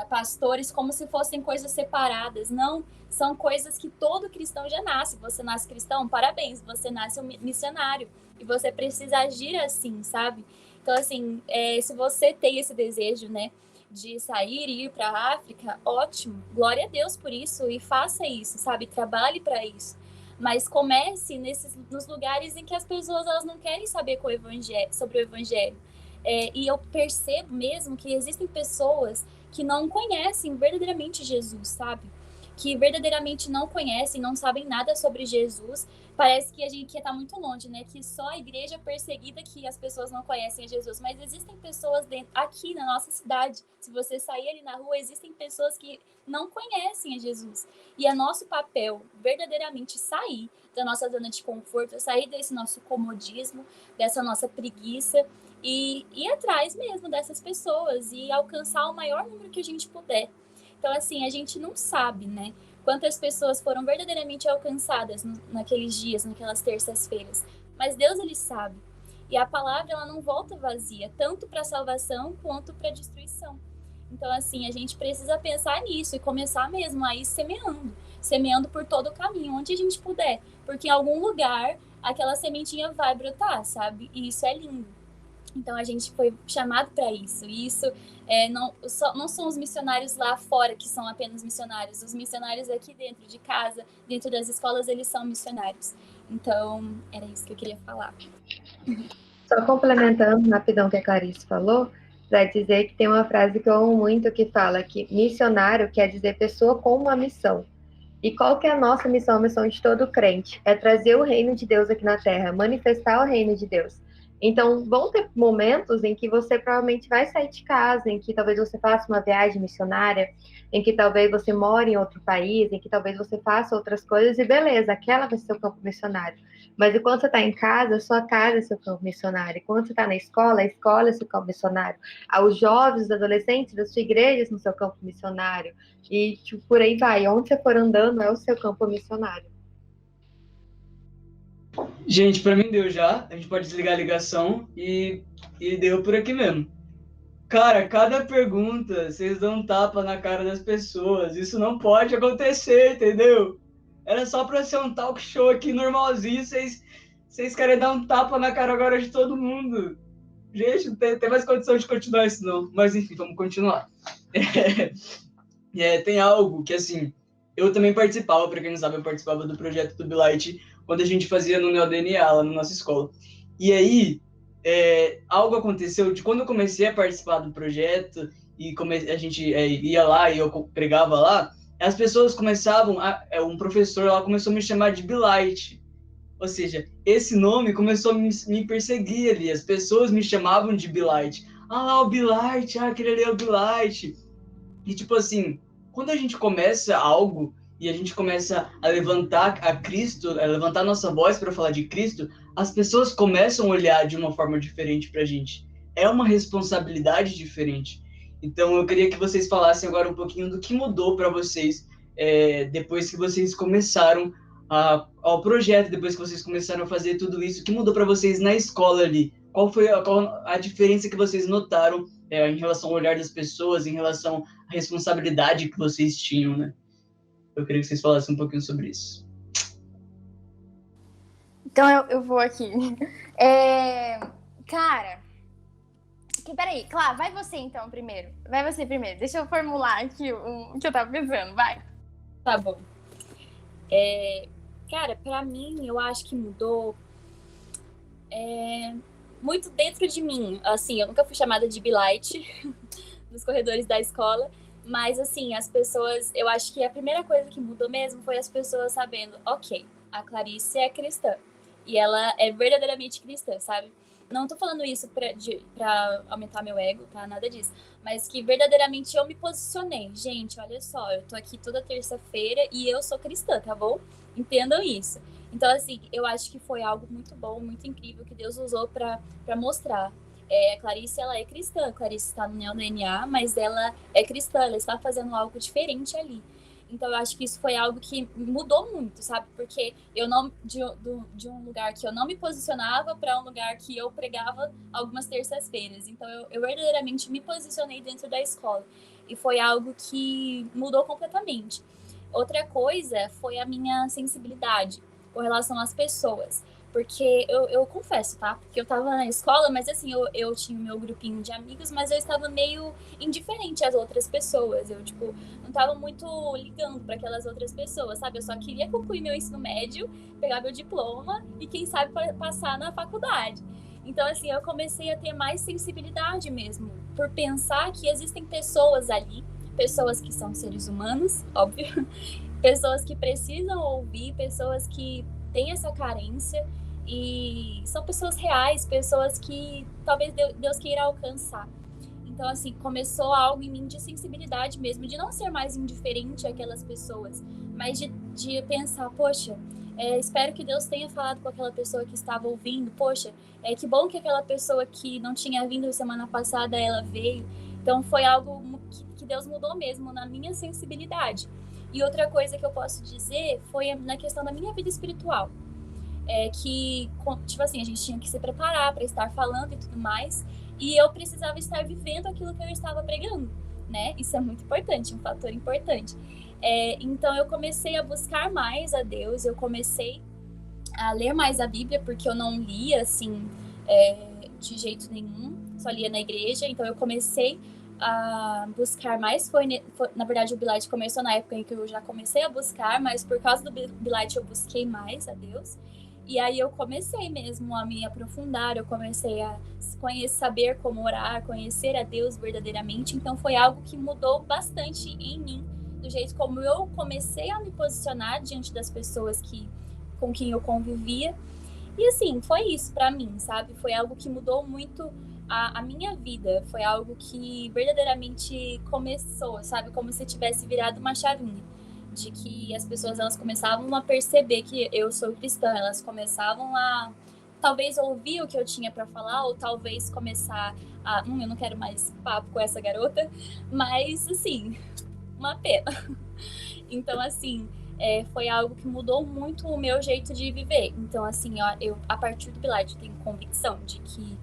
B: pastores, como se fossem coisas separadas. Não, são coisas que todo cristão já nasce. Você nasce cristão, parabéns, você nasce um missionário. E você precisa agir assim, sabe? Então, assim, se você tem esse desejo, né, de sair e ir para a África, ótimo, glória a Deus por isso, e faça isso, sabe? Trabalhe para isso. Mas comece nos lugares em que as pessoas elas não querem saber sobre o Evangelho. E eu percebo mesmo que existem pessoas que não conhecem verdadeiramente Jesus, sabe? Que verdadeiramente não conhecem, não sabem nada sobre Jesus. Parece que a gente quer estar muito longe, né? Que só a igreja perseguida que as pessoas não conhecem Jesus. Mas existem pessoas aqui na nossa cidade. Se você sair ali na rua, existem pessoas que não conhecem a Jesus. E é nosso papel verdadeiramente sair da nossa zona de conforto, sair desse nosso comodismo, dessa nossa preguiça e ir atrás mesmo dessas pessoas e alcançar o maior número que a gente puder. Então, assim, a gente não sabe, né? Quantas pessoas foram verdadeiramente alcançadas naqueles dias, naquelas terças-feiras. Mas Deus, Ele sabe. E a palavra, ela não volta vazia, tanto para a salvação quanto para a destruição. Então, assim, a gente precisa pensar nisso e começar mesmo a ir semeando por todo o caminho, onde a gente puder. Porque em algum lugar, aquela sementinha vai brotar, sabe? E isso é lindo. Então, a gente foi chamado para isso. E isso não são os missionários lá fora que são apenas missionários. Os missionários aqui dentro de casa, dentro das escolas, eles são missionários. Então, era isso que eu queria falar.
D: Só complementando rapidão o que a Clarice falou, para dizer que tem uma frase que eu amo muito que fala que missionário quer dizer pessoa com uma missão. E qual que é a nossa missão, a missão de todo crente? É trazer o reino de Deus aqui na Terra, manifestar o reino de Deus. Então, vão ter momentos em que você provavelmente vai sair de casa, em que talvez você faça uma viagem missionária, em que talvez você more em outro país, em que talvez você faça outras coisas, e beleza, aquela vai ser o campo missionário. Mas enquanto você está em casa, sua casa é seu campo missionário. Enquanto você está na escola, a escola é seu campo missionário. Os jovens, os adolescentes da sua igreja são seu campo missionário. E tipo, por aí vai. Onde você for andando é o seu campo missionário.
A: Gente, para mim deu já. A gente pode desligar a ligação e deu por aqui mesmo. Cara, cada pergunta, vocês dão um tapa na cara das pessoas. Isso não pode acontecer, entendeu? Era só pra ser um talk show aqui normalzinho. Vocês querem dar um tapa na cara agora de todo mundo. Gente, não tem mais condição de continuar isso, não. Mas enfim, vamos continuar. Tem algo que, assim, eu também participava, para quem não sabe, eu participava do projeto do Bilight quando a gente fazia no NeoDNA, lá na nossa escola. E aí, algo aconteceu de quando eu comecei a participar do projeto e a gente ia lá e eu pregava lá, as pessoas começavam, um professor lá começou a me chamar de Bilight. Ou seja, esse nome começou a me perseguir ali, as pessoas me chamavam de Bilight. Ah lá, o Bilight, aquele ali é o Bilight. E tipo assim, quando a gente começa algo e a gente começa a levantar a Cristo, a levantar nossa voz para falar de Cristo, as pessoas começam a olhar de uma forma diferente para a gente. É uma responsabilidade diferente. Então, eu queria que vocês falassem agora um pouquinho do que mudou para vocês depois que vocês começaram ao projeto, depois que vocês começaram a fazer tudo isso. O que mudou para vocês na escola ali? Qual foi a diferença que vocês notaram em relação ao olhar das pessoas, em relação à responsabilidade que vocês tinham, né? Eu queria que vocês falassem um pouquinho sobre isso.
C: Então eu vou aqui. Cara, peraí, Clá, vai você então primeiro. Vai você primeiro. Deixa eu formular aqui o que eu tava pensando, vai.
B: Tá bom. Cara, pra mim, eu acho que mudou muito dentro de mim. Assim, eu nunca fui chamada de Bilight nos corredores da escola, mas assim, as pessoas, eu acho que a primeira coisa que mudou mesmo foi as pessoas sabendo, ok, a Clarice é cristã, e ela é verdadeiramente cristã, sabe? Não tô falando isso pra aumentar meu ego, tá? Nada disso. Mas que verdadeiramente eu me posicionei. Gente, olha só, eu tô aqui toda terça-feira e eu sou cristã, tá bom? Entendam isso. Então, assim, eu acho que foi algo muito bom, muito incrível que Deus usou pra mostrar. A Clarice, ela é cristã. A Clarice está no NeoDNA, mas ela é cristã. Ela está fazendo algo diferente ali. Então, eu acho que isso foi algo que mudou muito, sabe? Porque eu não, de um lugar que eu não me posicionava para um lugar que eu pregava algumas terças-feiras. Então, eu verdadeiramente me posicionei dentro da escola. E foi algo que mudou completamente. Outra coisa foi a minha sensibilidade com relação às pessoas. Porque eu confesso, tá? Porque eu tava na escola, mas assim, eu tinha o meu grupinho de amigos, mas eu estava meio indiferente às outras pessoas. Eu, tipo, não tava muito ligando para aquelas outras pessoas, sabe? Eu só queria concluir meu ensino médio, pegar meu diploma e, quem sabe, passar na faculdade. Então, assim, eu comecei a ter mais sensibilidade mesmo, por pensar que existem pessoas ali, pessoas que são seres humanos, óbvio, pessoas que precisam ouvir, pessoas que têm essa carência, e são pessoas reais, pessoas que talvez Deus queira alcançar. Então, assim, começou algo em mim de sensibilidade mesmo, de não ser mais indiferente àquelas pessoas, mas de pensar, poxa, espero que Deus tenha falado com aquela pessoa que estava ouvindo, poxa, que bom que aquela pessoa que não tinha vindo semana passada, ela veio. Então, foi algo que Deus mudou mesmo na minha sensibilidade. E outra coisa que eu posso dizer foi na questão da minha vida espiritual. Que, tipo assim, a gente tinha que se preparar para estar falando e tudo mais, e eu precisava estar vivendo aquilo que eu estava pregando, né? Isso é muito importante, um fator importante. Então, eu comecei a buscar mais a Deus, eu comecei a ler mais a Bíblia, porque eu não lia, assim, de jeito nenhum, só lia na igreja, então eu comecei a buscar mais, na verdade o Bilight começou na época em que eu já comecei a buscar, mas por causa do Bilight eu busquei mais a Deus. E aí eu comecei mesmo a me aprofundar, eu comecei a saber como orar, conhecer a Deus verdadeiramente. Então foi algo que mudou bastante em mim, do jeito como eu comecei a me posicionar diante das pessoas com quem eu convivia. E assim, foi isso pra mim, sabe? Foi algo que mudou muito a minha vida. Foi algo que verdadeiramente começou, sabe? Como se tivesse virado uma chavinha. De que as pessoas, elas começavam a perceber que eu sou cristã, elas começavam a talvez ouvir o que eu tinha para falar, ou talvez começar a, eu não quero mais papo com essa garota, mas assim, uma pena. Então, assim, foi algo que mudou muito o meu jeito de viver. Então, assim, eu a partir do Pilar, eu tenho convicção de que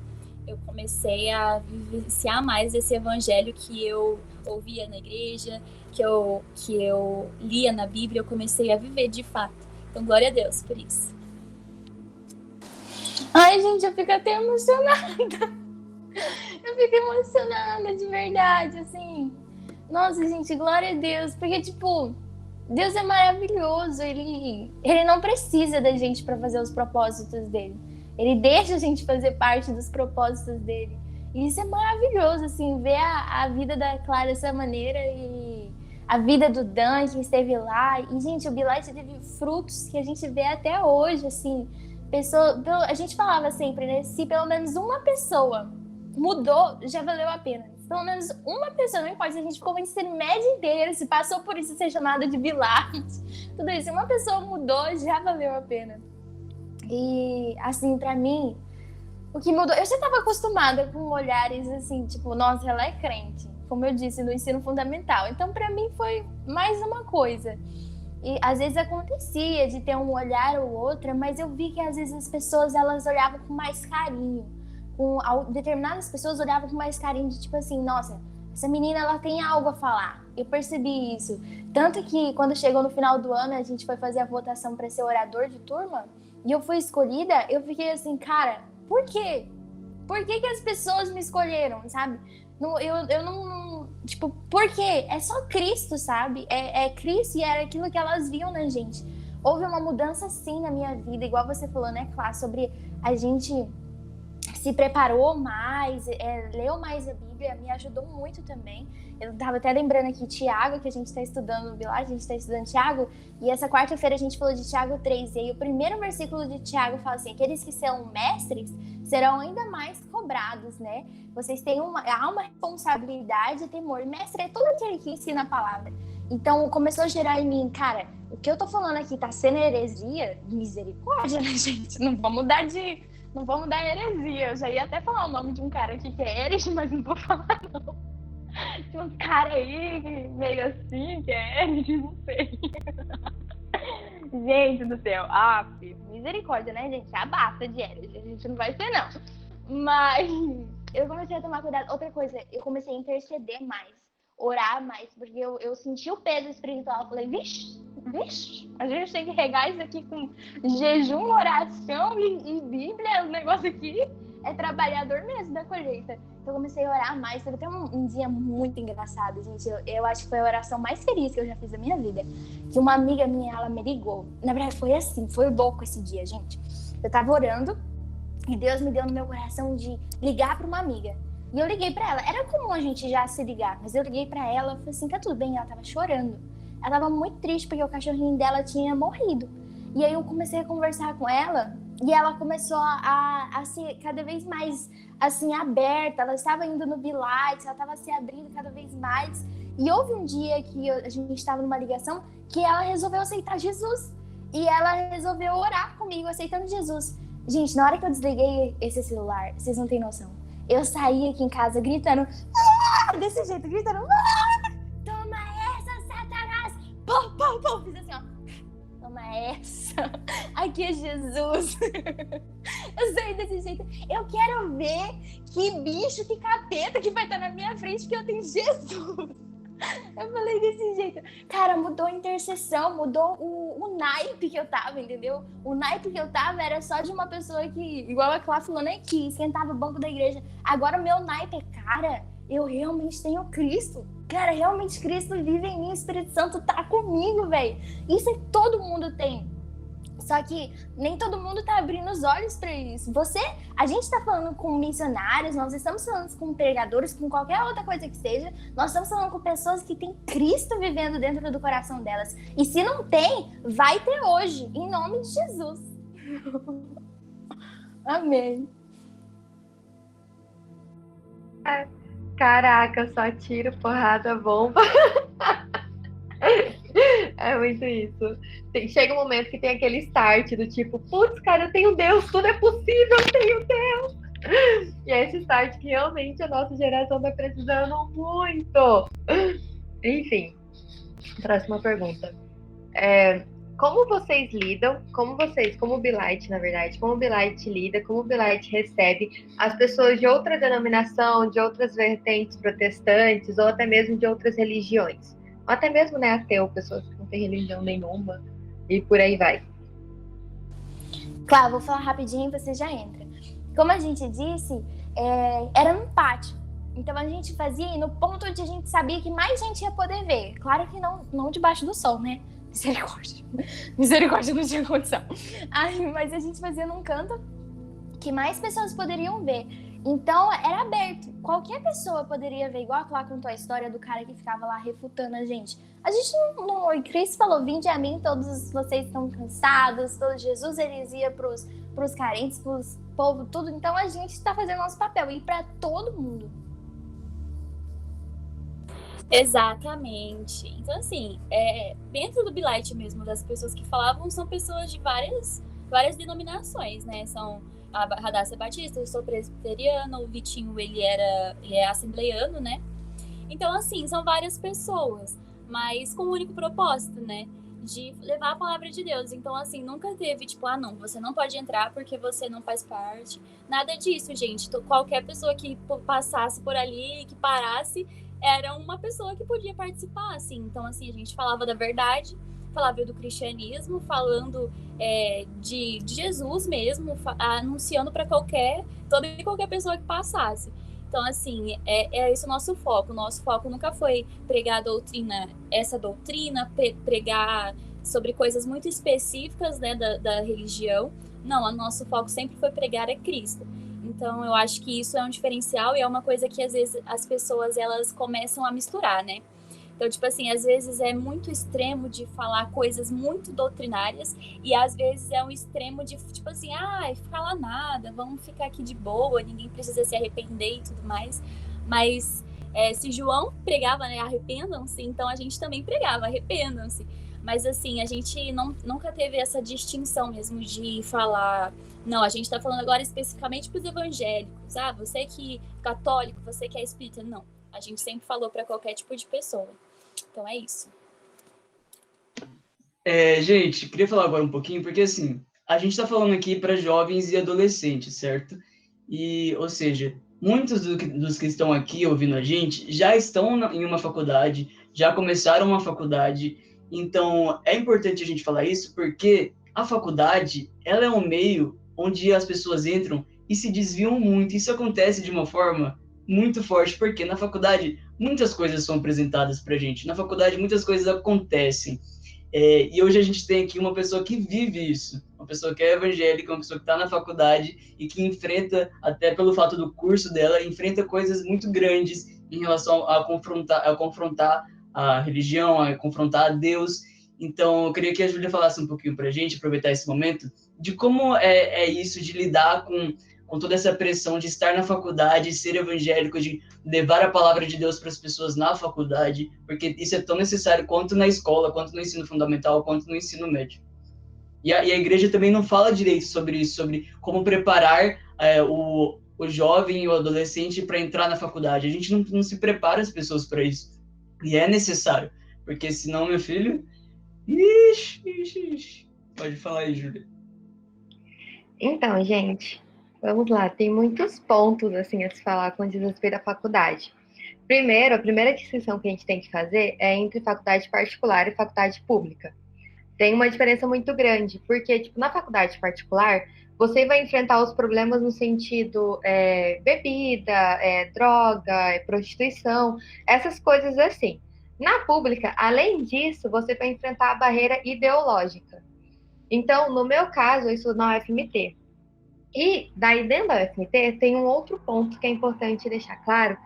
B: eu comecei a vivenciar mais esse evangelho que eu ouvia na igreja, que eu lia na Bíblia, eu comecei a viver de fato. Então, glória a Deus por isso.
C: Ai, gente, eu fico até emocionada. Eu fico emocionada, de verdade, assim. Nossa, gente, glória a Deus. Porque, tipo, Deus é maravilhoso. Ele não precisa da gente para fazer os propósitos dele. Ele deixa a gente fazer parte dos propósitos dele. E isso é maravilhoso, assim, ver a vida da Clara dessa maneira e a vida do Dan, que esteve lá. E, gente, o Bilight teve frutos que a gente vê até hoje, assim. A gente falava sempre, né? Se pelo menos uma pessoa mudou, já valeu a pena. Se pelo menos uma pessoa, não importa se a gente ficou o ensino médio inteiro, se passou por isso ser chamada de Bilight, tudo isso, se uma pessoa mudou, já valeu a pena. E, assim, pra mim, o que mudou... Eu já estava acostumada com olhares, assim, tipo, nossa, ela é crente. Como eu disse, no ensino fundamental. Então, pra mim, foi mais uma coisa. E, às vezes, acontecia de ter um olhar ou outra, mas eu vi que, às vezes, as pessoas, elas olhavam com mais carinho. Determinadas pessoas olhavam com mais carinho, de tipo assim, nossa, essa menina, ela tem algo a falar. Eu percebi isso. Tanto que, quando chegou no final do ano, a gente foi fazer a votação para ser orador de turma, e eu fui escolhida, eu fiquei assim, cara, por quê? Por que as pessoas me escolheram, sabe? Eu não... Tipo, por quê? É só Cristo, sabe? É Cristo e era aquilo que elas viam na gente. Houve uma mudança, sim, na minha vida, igual você falou, né, Clá? Sobre a gente se preparou mais, leu mais a Bíblia, me ajudou muito também. Eu estava até lembrando aqui Tiago, que a gente está estudando no Bilá, a gente está estudando Tiago, e essa quarta-feira a gente falou de Tiago 3, e aí o primeiro versículo de Tiago fala assim, aqueles que são mestres serão ainda mais cobrados, né? Vocês têm há uma responsabilidade e temor. E mestre é todo aquele que ensina a palavra. Então começou a gerar em mim, cara, o que eu tô falando aqui tá sendo heresia? Misericórdia, né, gente? Não vamos dar heresia. Eu já ia até falar o nome de um cara aqui que é herege, mas não vou falar, não. Tem uns caras aí meio assim, que é herege, não sei. Gente do céu. Misericórdia, né, gente? Abafa de herege. A gente não vai ser, não. Mas eu comecei a tomar cuidado. Outra coisa, eu comecei a interceder mais. Orar mais. Porque eu senti o peso espiritual. Eu falei, vixe, Vixe, a gente tem que regar isso aqui com jejum, oração e Bíblia. O negócio aqui é trabalhador mesmo da colheita. Então eu comecei a orar mais. Teve até um dia muito engraçado, gente. Eu acho que foi a oração mais feliz que eu já fiz na minha vida. Que uma amiga minha, ela me ligou. Na verdade, foi assim, foi louco esse dia, gente. Eu tava orando e Deus me deu no meu coração de ligar pra uma amiga. E eu liguei pra ela. Era comum a gente já se ligar, mas eu liguei pra ela e falei assim, tá tudo bem? Ela tava chorando. Ela tava muito triste porque o cachorrinho dela tinha morrido. E aí eu comecei a conversar com ela e ela começou a ser cada vez mais assim, aberta. Ela estava indo no Bilight, ela estava se abrindo cada vez mais. E houve um dia que a gente estava numa ligação que ela resolveu aceitar Jesus. E ela resolveu orar comigo, aceitando Jesus. Gente, na hora que eu desliguei esse celular, vocês não têm noção. Eu saí aqui em casa gritando, desse jeito, gritando, toma essa, Satanás! Pô, pô, pô! Fiz assim, ó. Toma essa. Aqui é Jesus. Eu saí desse jeito. Eu quero ver que bicho, que capeta que vai estar na minha frente, que eu tenho Jesus. Eu falei desse jeito. Cara, mudou a intercessão, mudou o naipe que eu tava, entendeu? O naipe que eu tava era só de uma pessoa que, igual a Clá falou, né, que esquentava o banco da igreja. Agora o meu naipe é, cara, eu realmente tenho Cristo. Cara, realmente Cristo vive em mim, o Espírito Santo tá comigo, velho. Isso é que todo mundo tem. Só que nem todo mundo tá abrindo os olhos para isso. A gente tá falando com missionários, nós estamos falando com pregadores, com qualquer outra coisa que seja. Nós estamos falando com pessoas que têm Cristo vivendo dentro do coração delas. E se não tem, vai ter hoje, em nome de Jesus. Amém.
D: Caraca, só tiro, porrada, bomba. É muito isso. Chega um momento que tem aquele start do tipo, putz, cara, eu tenho Deus, tudo é possível, eu tenho Deus. E é esse start que realmente a nossa geração tá precisando muito. Enfim, próxima pergunta. Como vocês lidam, como o Bilight, na verdade, como o Bilight lida, como o Bilight recebe as pessoas de outra denominação, de outras vertentes protestantes, ou até mesmo de outras religiões? Ou até mesmo, né, ateu, pessoas que não têm religião nenhuma, e por aí vai.
C: Claro, vou falar rapidinho e você já entra. Como a gente disse, era no pátio. Então a gente fazia no ponto onde a gente sabia que mais gente ia poder ver. Claro que não debaixo do sol, né? Misericórdia. Misericórdia, não tinha condição. Mas a gente fazia num canto que mais pessoas poderiam ver. Então, era aberto. Qualquer pessoa poderia ver, igual a Clá contou a história do cara que ficava lá refutando a gente. A gente não... O Cristo falou, vinde a mim, todos vocês estão cansados. Jesus, ele ia pros carentes, pros povos, tudo. Então, a gente está fazendo nosso papel. Ir para todo mundo.
B: Exatamente. Então, assim, dentro do Bilight mesmo, das pessoas que falavam, são pessoas de várias denominações, né? São a Radassa Batista, eu sou presbiteriana, o Vitinho, ele é assembleiano, né? Então, assim, são várias pessoas, mas com o único propósito, né? De levar a palavra de Deus. Então, assim, nunca teve, tipo, não, você não pode entrar porque você não faz parte. Nada disso, gente. Qualquer pessoa que passasse por ali, que parasse, era uma pessoa que podia participar, assim. Então, assim, a gente falava da verdade, falava do cristianismo, falando de Jesus mesmo, anunciando para toda e qualquer pessoa que passasse. Então, assim, é esse o nosso foco. O nosso foco nunca foi pregar essa doutrina, pregar sobre coisas muito específicas, né, da religião. Não, o nosso foco sempre foi pregar a Cristo. Então, eu acho que isso é um diferencial e é uma coisa que, às vezes, as pessoas, elas começam a misturar, né? Então, tipo assim, às vezes é muito extremo de falar coisas muito doutrinárias e às vezes é um extremo de, tipo assim, fala nada, vamos ficar aqui de boa, ninguém precisa se arrepender e tudo mais. Mas se João pregava, né, arrependam-se, então a gente também pregava, arrependam-se. Mas, assim, a gente nunca teve essa distinção mesmo de falar... Não, a gente tá falando agora especificamente pros evangélicos. Você que é católico, você que é espírita. Não, a gente sempre falou para qualquer tipo de pessoa. Então, é isso.
A: Gente, queria falar agora um pouquinho, porque, assim, a gente tá falando aqui para jovens e adolescentes, certo? E, ou seja, muitos dos que estão aqui ouvindo a gente já estão em uma faculdade, já começaram uma faculdade, Então, é importante a gente falar isso porque a faculdade, ela é um meio onde as pessoas entram e se desviam muito. Isso acontece de uma forma muito forte, porque na faculdade muitas coisas são apresentadas para a gente. Na faculdade muitas coisas acontecem. E hoje a gente tem aqui uma pessoa que vive isso, uma pessoa que é evangélica, uma pessoa que está na faculdade e que enfrenta, até pelo fato do curso dela, enfrenta coisas muito grandes em relação a confrontar a religião, a confrontar a Deus. Então, eu queria que a Júlia falasse um pouquinho para a gente, aproveitar esse momento, de como é isso de lidar com toda essa pressão de estar na faculdade, ser evangélico, de levar a palavra de Deus para as pessoas na faculdade, porque isso é tão necessário quanto na escola, quanto no ensino fundamental, quanto no ensino médio. E a igreja também não fala direito sobre isso, sobre como preparar o jovem e o adolescente para entrar na faculdade. A gente não se prepara as pessoas para isso. E é necessário, porque senão, meu filho... Ixi. Pode falar aí, Júlia.
D: Então, gente, vamos lá. Tem muitos pontos assim a se falar com respeito à faculdade. Primeiro, a primeira distinção que a gente tem que fazer é entre faculdade particular e faculdade pública. Tem uma diferença muito grande, porque tipo, na faculdade particular, você vai enfrentar os problemas no sentido bebida, droga, prostituição, essas coisas assim. Na pública, além disso, você vai enfrentar a barreira ideológica. Então, no meu caso, eu estudo na UFMT. E daí, dentro da UFMT, tem um outro ponto que é importante deixar claro,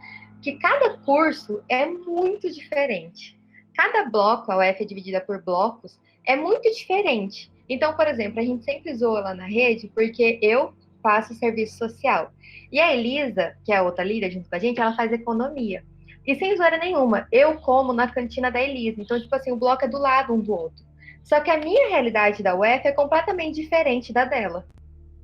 D: que cada curso é muito diferente. Cada bloco, a UF é dividida por blocos, é muito diferente. Então, por exemplo, a gente sempre zoa lá na rede, porque eu faço serviço social. E a Elisa, que é a outra líder junto com a gente, ela faz economia. E sem zoeira nenhuma, eu como na cantina da Elisa. Então, tipo assim, o bloco é do lado um do outro. Só que a minha realidade da UF é completamente diferente da dela.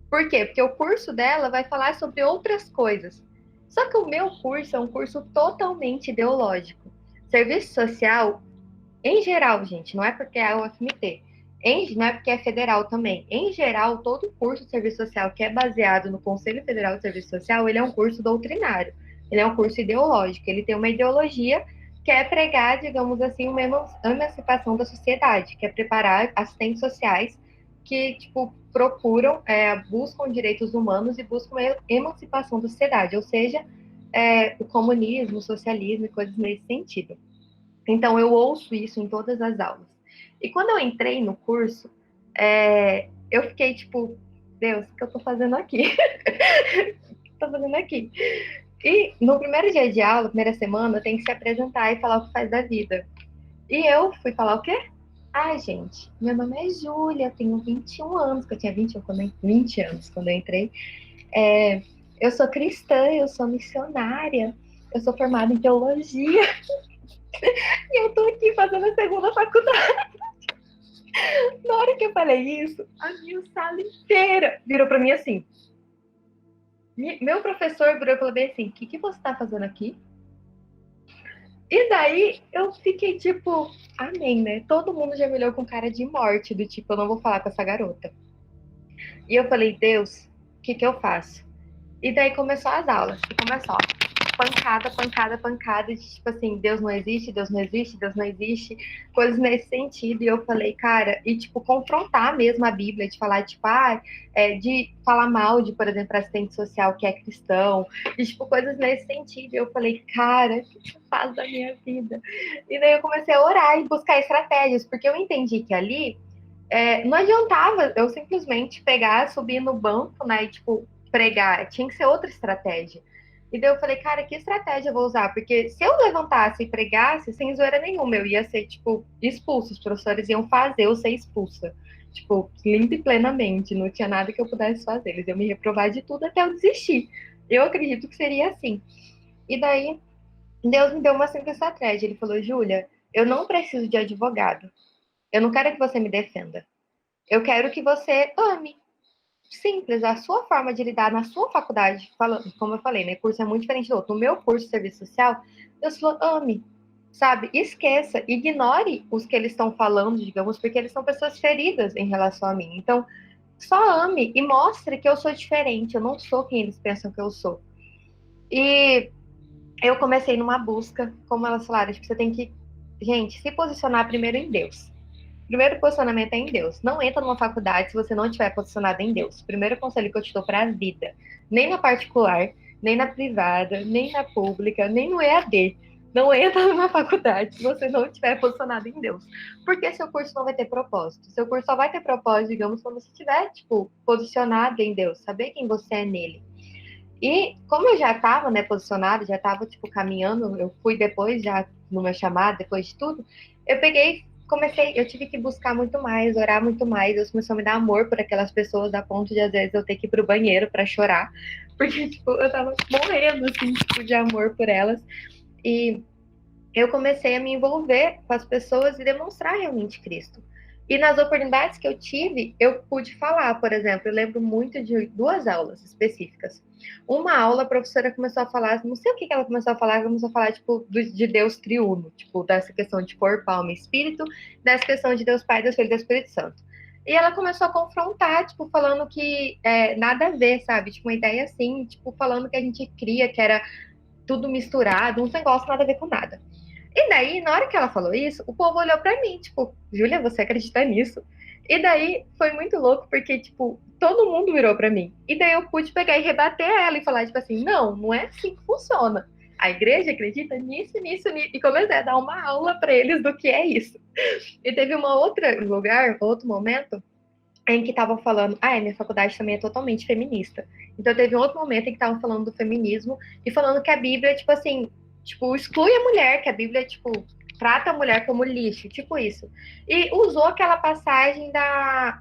D: Por quê? Porque o curso dela vai falar sobre outras coisas. Só que o meu curso é um curso totalmente ideológico. Serviço social, em geral, gente, não é porque é a UFMT, não é porque é federal também. Em geral, todo curso de serviço social que é baseado no Conselho Federal de Serviço Social, ele é um curso doutrinário. Ele é um curso ideológico. Ele tem uma ideologia que é pregar, digamos assim, uma emancipação da sociedade, que é preparar assistentes sociais que, tipo, procuram, buscam direitos humanos e buscam a emancipação da sociedade, ou seja, o comunismo, o socialismo e coisas nesse sentido. Então, eu ouço isso em todas as aulas. E quando eu entrei no curso, eu fiquei tipo, Deus, o que eu tô fazendo aqui? O que eu tô fazendo aqui? E no primeiro dia de aula, primeira semana, tem que se apresentar e falar o que faz da vida. E eu fui falar o quê? Ai, gente, meu nome é Júlia, tenho 21 anos, que eu tinha 20 anos quando eu entrei. Eu sou cristã, eu sou missionária, eu sou formada em teologia. E eu tô aqui fazendo a segunda faculdade. Na hora que eu falei isso, a minha sala inteira virou pra mim assim. Meu professor virou e falou bem assim, o que você tá fazendo aqui? E daí eu fiquei tipo, amém, né? Todo mundo já me olhou com cara de morte, do tipo, eu não vou falar com essa garota. E eu falei, Deus, o que eu faço? E daí começou as aulas, e começou, pancada, de tipo assim, Deus não existe, coisas nesse sentido. E eu falei, cara, e tipo, confrontar mesmo a Bíblia, de falar, tipo, de falar mal de, por exemplo, assistente social que é cristão, e tipo, coisas nesse sentido. E eu falei, cara, o que eu faço da minha vida? E daí eu comecei a orar e buscar estratégias, porque eu entendi que ali não adiantava eu simplesmente pegar, subir no banco, né, e tipo, pregar, tinha que ser outra estratégia. E daí eu falei, cara, que estratégia eu vou usar? Porque se eu levantasse e pregasse, sem zoeira nenhuma, eu ia ser, tipo, expulsa. Os professores iam fazer eu ser expulsa. Tipo, limpa e plenamente. Não tinha nada que eu pudesse fazer. Eles iam me reprovar de tudo até eu desistir. Eu acredito que seria assim. E daí, Deus me deu uma simples estratégia. Ele falou, Júlia, eu não preciso de advogado. Eu não quero que você me defenda. Eu quero que você ame. Simples, a sua forma de lidar na sua faculdade, como eu falei, né? Curso é muito diferente do outro. No meu curso de serviço social, Deus falou, ame, sabe? Esqueça, ignore os que eles estão falando, digamos, porque eles são pessoas feridas em relação a mim. Então, só ame e mostre que eu sou diferente, eu não sou quem eles pensam que eu sou. E eu comecei numa busca, como elas falaram, tipo, você tem que, gente, se posicionar primeiro em Deus. Primeiro posicionamento é em Deus. Não entra numa faculdade se você não estiver posicionado em Deus. Primeiro conselho que eu te dou para a vida. Nem na particular, nem na privada, nem na pública, nem no EAD. Não entra numa faculdade se você não estiver posicionado em Deus. Porque seu curso não vai ter propósito. Seu curso só vai ter propósito, digamos, quando você estiver, tipo, posicionado em Deus. Saber quem você é nele. E como eu já estava, né, posicionada, já estava, tipo, caminhando, eu fui depois, já no meu chamado, depois de tudo, eu eu tive que buscar muito mais, orar muito mais, Deus começou a me dar amor por aquelas pessoas, a ponto de, às vezes, eu ter que ir pro banheiro para chorar, porque, tipo, eu tava morrendo, assim, tipo, de amor por elas, e eu comecei a me envolver com as pessoas e demonstrar realmente Cristo. E nas oportunidades que eu tive, eu pude falar, por exemplo, eu lembro muito de 2 aulas específicas. Uma aula, a professora começou a falar, não sei o que ela começou a falar, tipo, de Deus triuno, tipo, dessa questão de corpo, alma e espírito, dessa questão de Deus Pai, Deus Filho e Deus Espírito Santo. E ela começou a confrontar, tipo, falando que nada a ver, sabe? Tipo, uma ideia assim, tipo, falando que a gente cria, que era tudo misturado, um negócio nada a ver com nada. E daí, na hora que ela falou isso, o povo olhou pra mim, tipo, Júlia, você acredita nisso? E daí foi muito louco, porque, tipo, todo mundo virou pra mim. E daí eu pude pegar e rebater ela e falar, tipo assim, não é assim que funciona. A igreja acredita nisso, nisso, nisso. E comecei a dar uma aula pra eles do que é isso. E teve outro momento, em que estavam falando, minha faculdade também é totalmente feminista. Então teve um outro momento em que estavam falando do feminismo e falando que a Bíblia, tipo assim, tipo, exclui a mulher, que a Bíblia, tipo, trata a mulher como lixo, tipo isso. E usou aquela passagem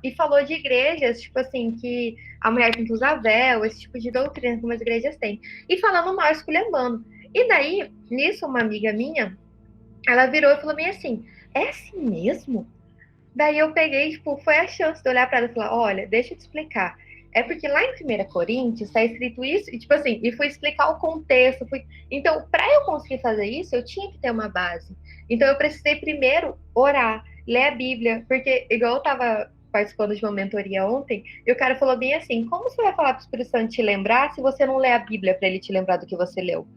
D: e falou de igrejas, tipo assim, que a mulher tem que usar véu, esse tipo de doutrina como as igrejas têm. E falando mal, esculhambando. E daí, nisso, uma amiga minha, ela virou e falou bem assim, é assim mesmo? Daí eu peguei, tipo, foi a chance de olhar para ela e falar, olha, deixa eu te explicar. É porque lá em 1 Coríntios está escrito isso, e tipo assim, e fui explicar o contexto. Então, para eu conseguir fazer isso, eu tinha que ter uma base. Então, eu precisei primeiro orar, ler a Bíblia, porque, igual eu estava participando de uma mentoria ontem, e o cara falou bem assim: como você vai falar para o Espírito Santo te lembrar se você não lê a Bíblia para ele te lembrar do que você leu?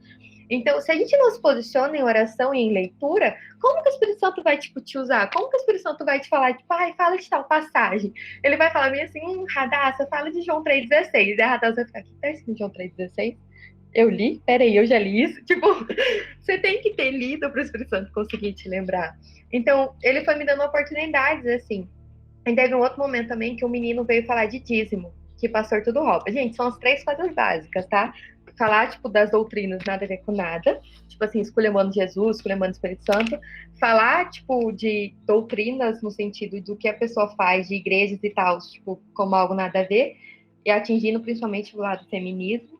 D: Então, se a gente não se posiciona em oração e em leitura, como que o Espírito Santo vai, tipo, te usar? Como que o Espírito Santo vai te falar, tipo, fala de tal passagem? Ele vai falar meio assim, Radassa, fala de João 3,16. E a Radassa vai ficar, o que tá escrito em João 3,16? Eu li? Peraí, eu já li isso? Tipo, você tem que ter lido para o Espírito Santo conseguir te lembrar. Então, ele foi me dando oportunidades, assim. E teve um outro momento também que um menino veio falar de dízimo, que pastor tudo rouba. Gente, são as 3 coisas básicas, tá? Falar, tipo, das doutrinas, nada a ver com nada. Tipo assim, esculhambando Jesus, esculhambando o Espírito Santo. Falar, tipo, de doutrinas no sentido do que a pessoa faz, de igrejas e tal, tipo, como algo nada a ver. E atingindo principalmente o lado feminista.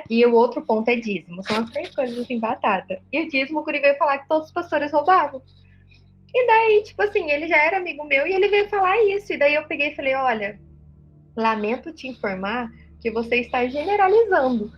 D: E o outro ponto é dízimo. São as 3 coisas assim, batata. E o dízimo, o Curi veio falar que todos os pastores roubavam. E daí, tipo assim, ele já era amigo meu e ele veio falar isso. E daí eu peguei e falei, olha, lamento te informar que você está generalizando.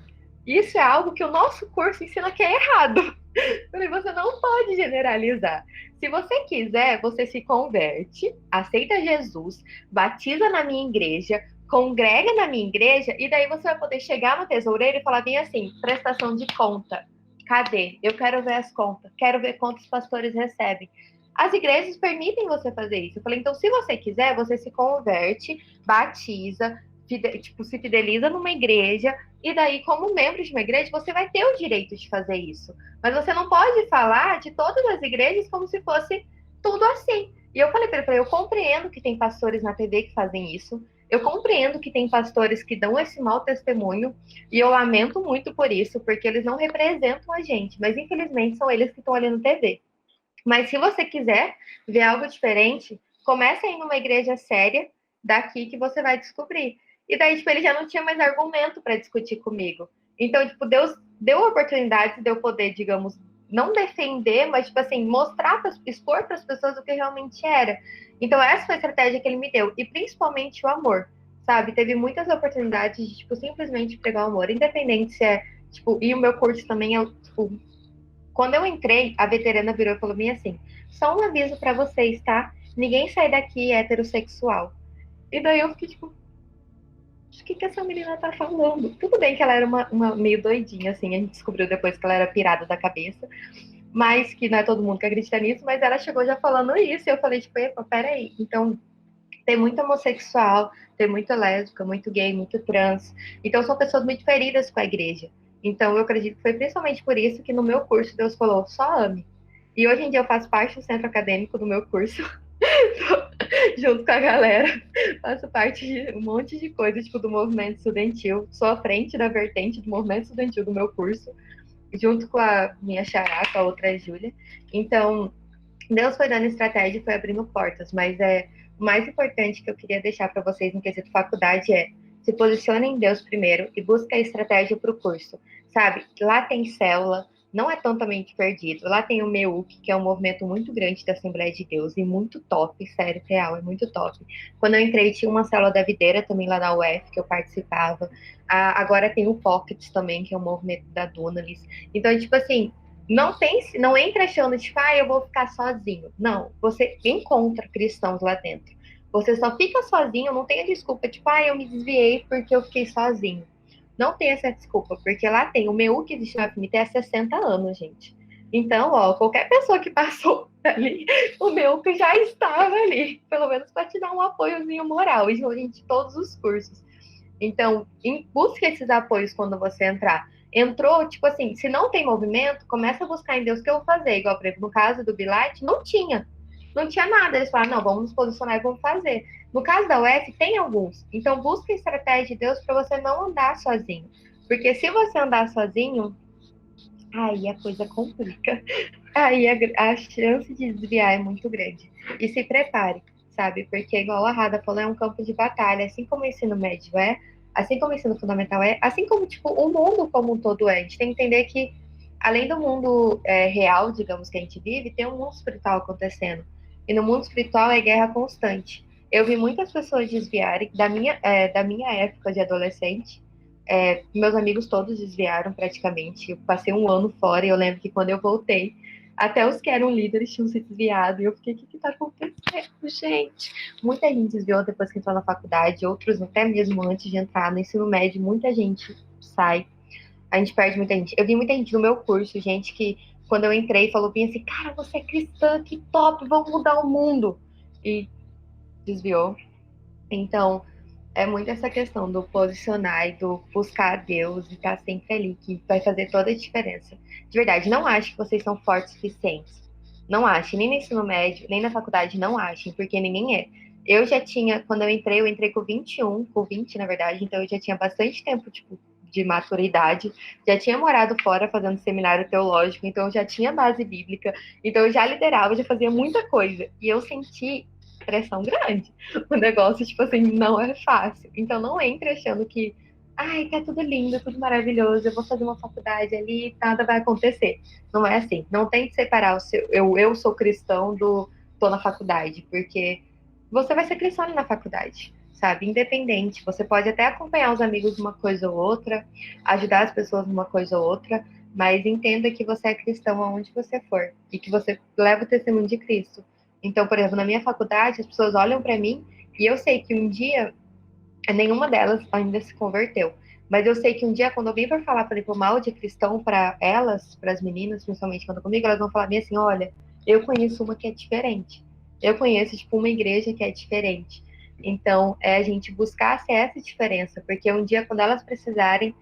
D: Isso é algo que o nosso curso ensina que é errado. Eu falei, você não pode generalizar. Se você quiser, você se converte, aceita Jesus, batiza na minha igreja, congrega na minha igreja, e daí você vai poder chegar no tesoureiro e falar bem assim, prestação de conta. Cadê? Eu quero ver as contas. Quero ver quantos pastores recebem. As igrejas permitem você fazer isso. Eu falei, então, se você quiser, você se converte, batiza, tipo, se fideliza numa igreja, e daí, como membro de uma igreja, você vai ter o direito de fazer isso. Mas você não pode falar de todas as igrejas como se fosse tudo assim. E eu falei para ele, eu compreendo que tem pastores na TV que fazem isso, eu compreendo que tem pastores que dão esse mau testemunho, e eu lamento muito por isso, porque eles não representam a gente, mas infelizmente são eles que estão ali no TV. Mas se você quiser ver algo diferente, comece a ir numa igreja séria daqui que você vai descobrir. E daí, tipo, ele já não tinha mais argumento para discutir comigo. Então, tipo, Deus deu oportunidade de eu poder, digamos, não defender, mas, tipo assim, mostrar, expor para as pessoas o que realmente era. Então, essa foi a estratégia que ele me deu. E principalmente o amor, sabe? Teve muitas oportunidades de, tipo, simplesmente pregar o amor. Independente se é, tipo, e o meu curso também é, tipo, quando eu entrei, a veterana virou e falou bem assim, só um aviso para vocês, tá? Ninguém sai daqui heterossexual. E daí eu fiquei, tipo, o que essa menina tá falando? Tudo bem que ela era uma meio doidinha, assim, a gente descobriu depois que ela era pirada da cabeça. mas que não é todo mundo que acredita nisso, mas ela chegou já falando isso, e eu falei, tipo, epa, peraí, então tem muito homossexual, tem muito lésbica, muito gay, muito trans, então são pessoas muito feridas com a igreja. Então eu acredito que foi principalmente por isso que no meu curso Deus falou, só ame. E hoje em dia eu faço parte do centro acadêmico do meu curso, junto com a galera, faço parte de um monte de coisa, tipo, do movimento estudantil, sou à frente da vertente do movimento estudantil do meu curso, junto com a minha xará, com a outra Júlia. Então, Deus foi dando estratégia e foi abrindo portas, mas o mais importante que eu queria deixar para vocês no quesito faculdade é se posicionem em Deus primeiro e busquem a estratégia para o curso, sabe? Lá tem célula, não é totalmente perdido. Lá tem o MEUC, que é um movimento muito grande da Assembleia de Deus e muito top, sério, real, é muito top. Quando eu entrei, tinha uma célula da videira também lá na UF, que eu participava. Agora tem o Pockets também, que é um movimento da Dunamis. Então, tipo assim, não entra achando, tipo, eu vou ficar sozinho. Não, você encontra cristãos lá dentro. Você só fica sozinho, não tem a desculpa, tipo, eu me desviei porque eu fiquei sozinho. Não tem essa desculpa, porque lá tem o meu que existe no FMT há 60 anos, gente. Então, qualquer pessoa que passou ali, o meu que já estava ali, pelo menos para te dar um apoiozinho moral, e gente, todos os cursos. Então, busque esses apoios quando você entrar. Entrou, tipo assim, se não tem movimento, começa a buscar em Deus o que eu vou fazer. Igual, por exemplo, no caso do Bilite, não tinha nada. Eles falaram, não, vamos nos posicionar e vamos fazer. No caso da UF, tem alguns. Então, busque a estratégia de Deus para você não andar sozinho. Porque se você andar sozinho, aí a coisa complica. Aí a chance de desviar é muito grande. E se prepare, sabe? Porque, igual a Rada falou, é um campo de batalha. Assim como o ensino médio é, assim como o ensino fundamental é, assim como, tipo, o mundo como um todo é. A gente tem que entender que, além do mundo real, digamos, que a gente vive, tem um mundo espiritual acontecendo. E no mundo espiritual é guerra constante. Eu vi muitas pessoas desviarem da minha época de adolescente. Meus amigos todos desviaram praticamente. Eu passei um ano fora e eu lembro que quando eu voltei, até os que eram líderes tinham se desviado. E eu fiquei, o que tá acontecendo, gente? Muita gente desviou depois que entrou na faculdade, outros até mesmo antes de entrar no ensino médio. Muita gente sai. A gente perde muita gente. Eu vi muita gente no meu curso, gente que, quando eu entrei, falou bem assim, cara, você é cristã, que top, vamos mudar o mundo. E desviou. Então, é muito essa questão do posicionar e do buscar a Deus e estar sempre ali, que vai fazer toda a diferença. De verdade, não acho que vocês são fortes o suficientes. Não achem, nem no ensino médio, nem na faculdade, não achem, porque ninguém é. Eu já tinha, quando eu entrei com 21, com 20, na verdade, então eu já tinha bastante tempo, tipo, de maturidade, já tinha morado fora fazendo seminário teológico, então eu já tinha base bíblica, então eu já liderava, já fazia muita coisa. E eu senti pressão grande. O negócio, tipo assim, não é fácil. Então não entre achando que, tá tudo lindo, tudo maravilhoso, eu vou fazer uma faculdade ali e nada vai acontecer. Não é assim. Não tem que separar o seu eu sou cristão do tô na faculdade, porque você vai ser cristão na faculdade, sabe? Independente. Você pode até acompanhar os amigos numa coisa ou outra, ajudar as pessoas numa coisa ou outra, mas entenda que você é cristão aonde você for e que você leva o testemunho de Cristo. Então, por exemplo, na minha faculdade, as pessoas olham para mim e eu sei que um dia, nenhuma delas ainda se converteu, mas eu sei que um dia, quando alguém for falar, por exemplo, mal de cristão para elas, para as meninas, principalmente quando comigo, elas vão falar bem assim, olha, eu conheço uma que é diferente. Eu conheço, tipo, uma igreja que é diferente. Então, é a gente buscar ser essa diferença, porque um dia, quando elas precisarem,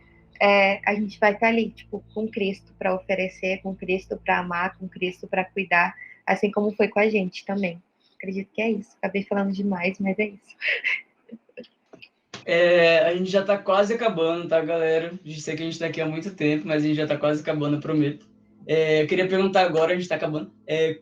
D: a gente vai estar ali, tipo, com Cristo para oferecer, com Cristo para amar, com Cristo para cuidar, assim como foi com a gente também. Acredito que é isso. Acabei falando demais, mas é isso.
A: A gente já tá quase acabando, tá, galera? A gente sei que a gente tá aqui há muito tempo, mas a gente já tá quase acabando, eu prometo. Eu queria perguntar agora, a gente tá acabando,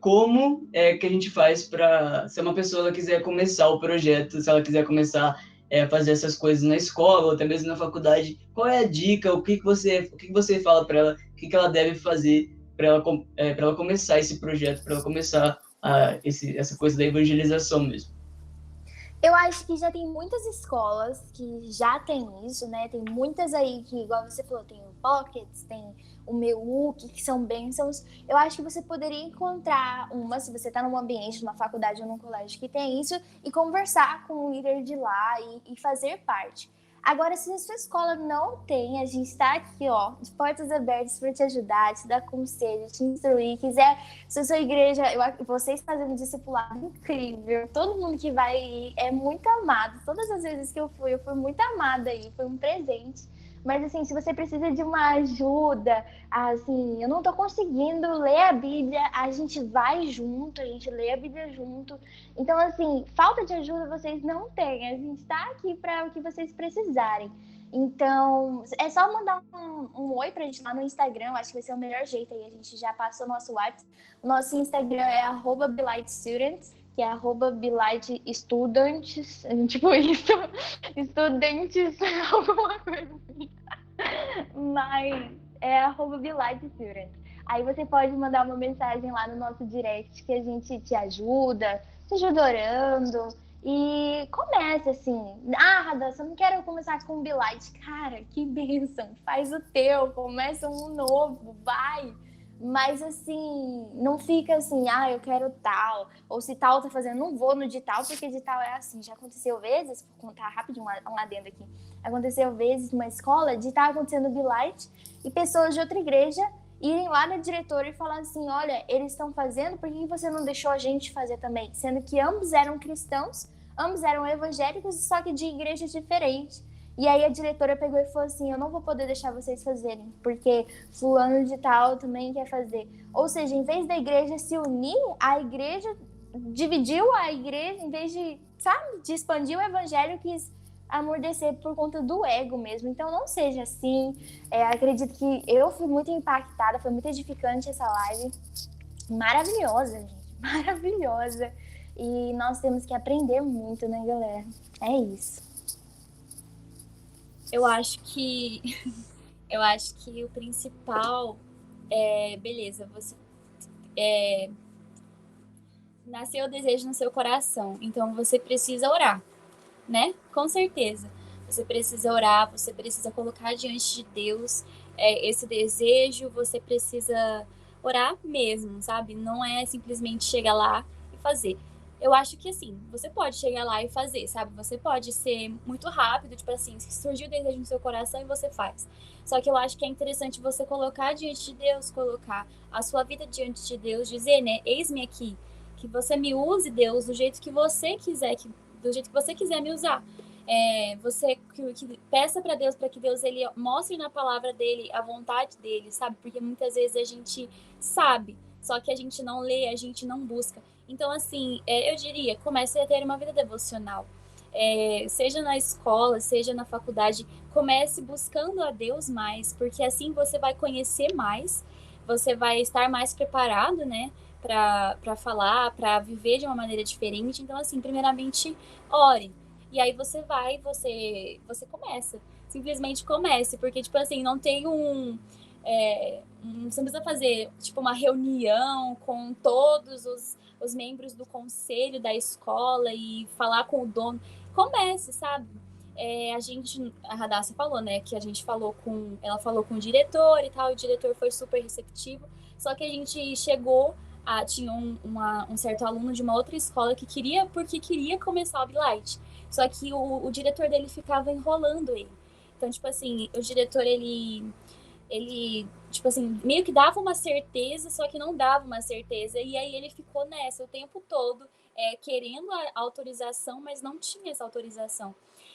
A: como que a gente faz para, se uma pessoa ela quiser começar o projeto, se ela quiser começar a fazer essas coisas na escola ou até mesmo na faculdade, qual é a dica, o que você fala para ela, o que ela deve fazer para ela começar esse projeto, para ela começar essa coisa da evangelização mesmo?
C: Eu acho que já tem muitas escolas que já tem isso, né? Tem muitas aí que, igual você falou, tem o Pockets, tem o MEUC, que são bênçãos. Eu acho que você poderia encontrar uma, se você está num ambiente, numa faculdade ou num colégio que tem isso, e conversar com o líder de lá e fazer parte. Agora, se a sua escola não tem, a gente está aqui, ó, de portas abertas para te ajudar, te dar conselho, te instruir. Quiser, se a sua igreja, vocês fazendo discipulado incrível, todo mundo que vai ir é muito amado. Todas as vezes que eu fui muito amada aí, foi um presente. Mas, assim, se você precisa de uma ajuda, assim, eu não tô conseguindo ler a Bíblia, a gente vai junto, a gente lê a Bíblia junto. Então, assim, falta de ajuda vocês não têm, a gente tá aqui para o que vocês precisarem. Então, é só mandar um oi pra gente lá no Instagram, acho que vai ser o melhor jeito aí, a gente já passou o nosso WhatsApp. O nosso Instagram é @BelightStudents, que é @BelightStudents, tipo isso, estudantes, alguma coisa assim. Mas é @BelightStudents. Aí você pode mandar uma mensagem lá no nosso direct que a gente te ajuda orando. E comece assim. Radassa, eu não quero começar com o Bilight. Cara, que bênção. Faz o teu, começa um novo, vai. Mas assim, não fica assim, eu quero tal. Ou se tal tá fazendo, não vou no de tal, porque de tal é assim. Já aconteceu vezes, vou contar rapidinho um adendo aqui. Aconteceu vezes numa escola de estar acontecendo Bilight e pessoas de outra igreja irem lá na diretora e falar assim, olha, eles estão fazendo, por que você não deixou a gente fazer também? Sendo que ambos eram cristãos, ambos eram evangélicos, só que de igrejas diferentes. E aí a diretora pegou e falou assim, eu não vou poder deixar vocês fazerem, porque fulano de tal também quer fazer. Ou seja, em vez da igreja se unir, a igreja dividiu a igreja, em vez de, de expandir o evangelho, quis amordecer por conta do ego mesmo. Então não seja assim. Acredito que eu fui muito impactada, foi muito edificante essa live. Maravilhosa, gente. Maravilhosa. E nós temos que aprender muito, né, galera? É isso.
B: Eu acho que o principal beleza, você nasceu o desejo no seu coração, então você precisa orar, né? Com certeza. Você precisa orar, você precisa colocar diante de Deus esse desejo, você precisa orar mesmo, sabe? Não é simplesmente chegar lá e fazer. Eu acho que, assim, você pode chegar lá e fazer, sabe? Você pode ser muito rápido, tipo assim, surgiu o desejo no seu coração e você faz. Só que eu acho que é interessante você colocar diante de Deus, colocar a sua vida diante de Deus, dizer, né? Eis-me aqui, que você me use, Deus, do jeito que você quiser, do jeito que você quiser me usar. Você que peça para Deus, para que Deus ele mostre na palavra dele a vontade dele, sabe? Porque muitas vezes a gente sabe, só que a gente não lê, a gente não busca. Então, assim, eu diria, comece a ter uma vida devocional. Seja na escola, seja na faculdade, comece buscando a Deus mais, porque assim você vai conhecer mais, você vai estar mais preparado, né, para falar, para viver de uma maneira diferente. Então, assim, primeiramente, ore. E aí você começa. Simplesmente comece, porque, tipo assim, não tem você não precisa fazer, tipo, uma reunião com todos os membros do conselho da escola e falar com o dono. Comece, sabe? A Radassa falou, né, que ela falou com o diretor e tal, e o diretor foi super receptivo, só que a gente tinha um certo aluno de uma outra escola porque queria começar o Bilight, só que o diretor dele ficava enrolando ele. Então, tipo assim, o diretor, ele tipo assim, meio que dava uma certeza, só que não dava uma certeza. E aí ele ficou nessa o tempo todo, querendo a autorização, mas não tinha essa autorização.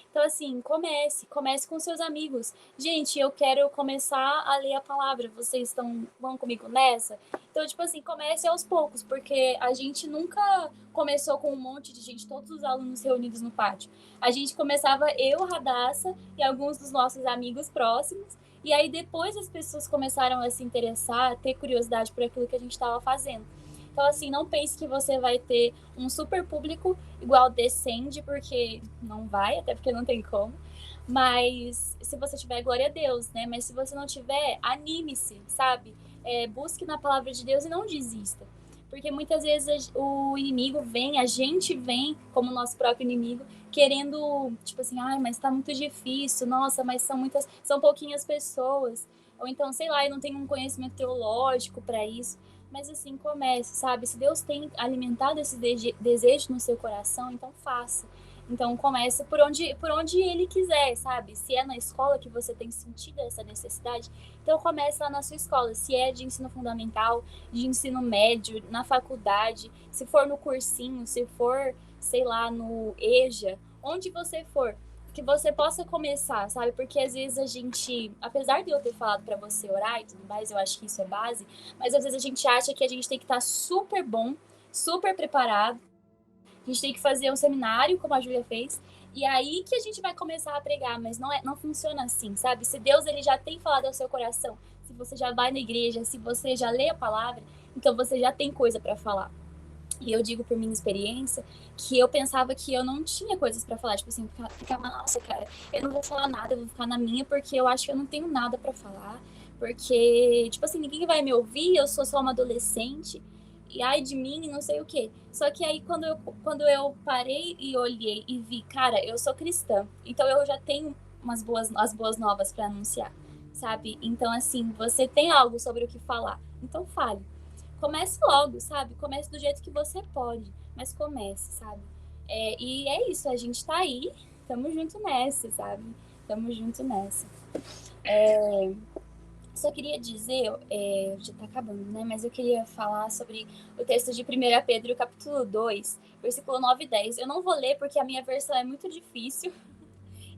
B: Então, assim, comece com seus amigos. Gente, eu quero começar a ler a palavra, vocês vão comigo nessa? Então, tipo assim, comece aos poucos, porque a gente nunca começou com um monte de gente, todos os alunos reunidos no pátio. A gente começava eu, Radassa e alguns dos nossos amigos próximos, e aí depois as pessoas começaram a se interessar, a ter curiosidade por aquilo que a gente estava fazendo. Então, assim, não pense que você vai ter um super público igual Descende, porque não vai, até porque não tem como. Mas se você tiver, glória a Deus, né? Mas se você não tiver, anime-se, sabe? Busque na palavra de Deus e não desista. Porque muitas vezes o inimigo vem, a gente vem como nosso próprio inimigo, querendo, tipo assim, mas tá muito difícil, nossa, mas são pouquinhas pessoas. Ou então, sei lá, eu não tenho um conhecimento teológico para isso. Mas assim, comece, sabe? Se Deus tem alimentado esse desejo no seu coração, então faça. Então começa por onde ele quiser, sabe? Se é na escola que você tem sentido essa necessidade, então começa lá na sua escola. Se é de ensino fundamental, de ensino médio, na faculdade, se for no cursinho, se for, sei lá, no EJA, onde você for, que você possa começar, sabe? Porque às vezes a gente, apesar de eu ter falado para você orar e tudo mais, eu acho que isso é base, mas às vezes a gente acha que a gente tem que estar super bom, super preparado. A gente tem que fazer um seminário, como a Júlia fez, e aí que a gente vai começar a pregar, mas não funciona assim, sabe? Se Deus ele já tem falado ao seu coração, se você já vai na igreja, se você já lê a palavra, então você já tem coisa para falar. E eu digo por minha experiência que eu pensava que eu não tinha coisas para falar, tipo assim, ficava, nossa, cara, eu não vou falar nada, eu vou ficar na minha porque eu acho que eu não tenho nada para falar, porque, tipo assim, ninguém vai me ouvir, eu sou só uma adolescente, e ai de mim, não sei o quê. Só que aí quando eu parei e olhei e vi, cara, eu sou cristã, então eu já tenho as boas novas para anunciar, sabe? Então, assim, você tem algo sobre o que falar, então fale. Comece logo, sabe? Comece do jeito que você pode, mas comece, sabe? E é isso, a gente tá aí, tamo junto nessa, sabe? Tamo junto nessa. Só queria dizer, já tá acabando, né? Mas eu queria falar sobre o texto de 1 Pedro, capítulo 2, versículo 9 e 10. Eu não vou ler porque a minha versão é muito difícil,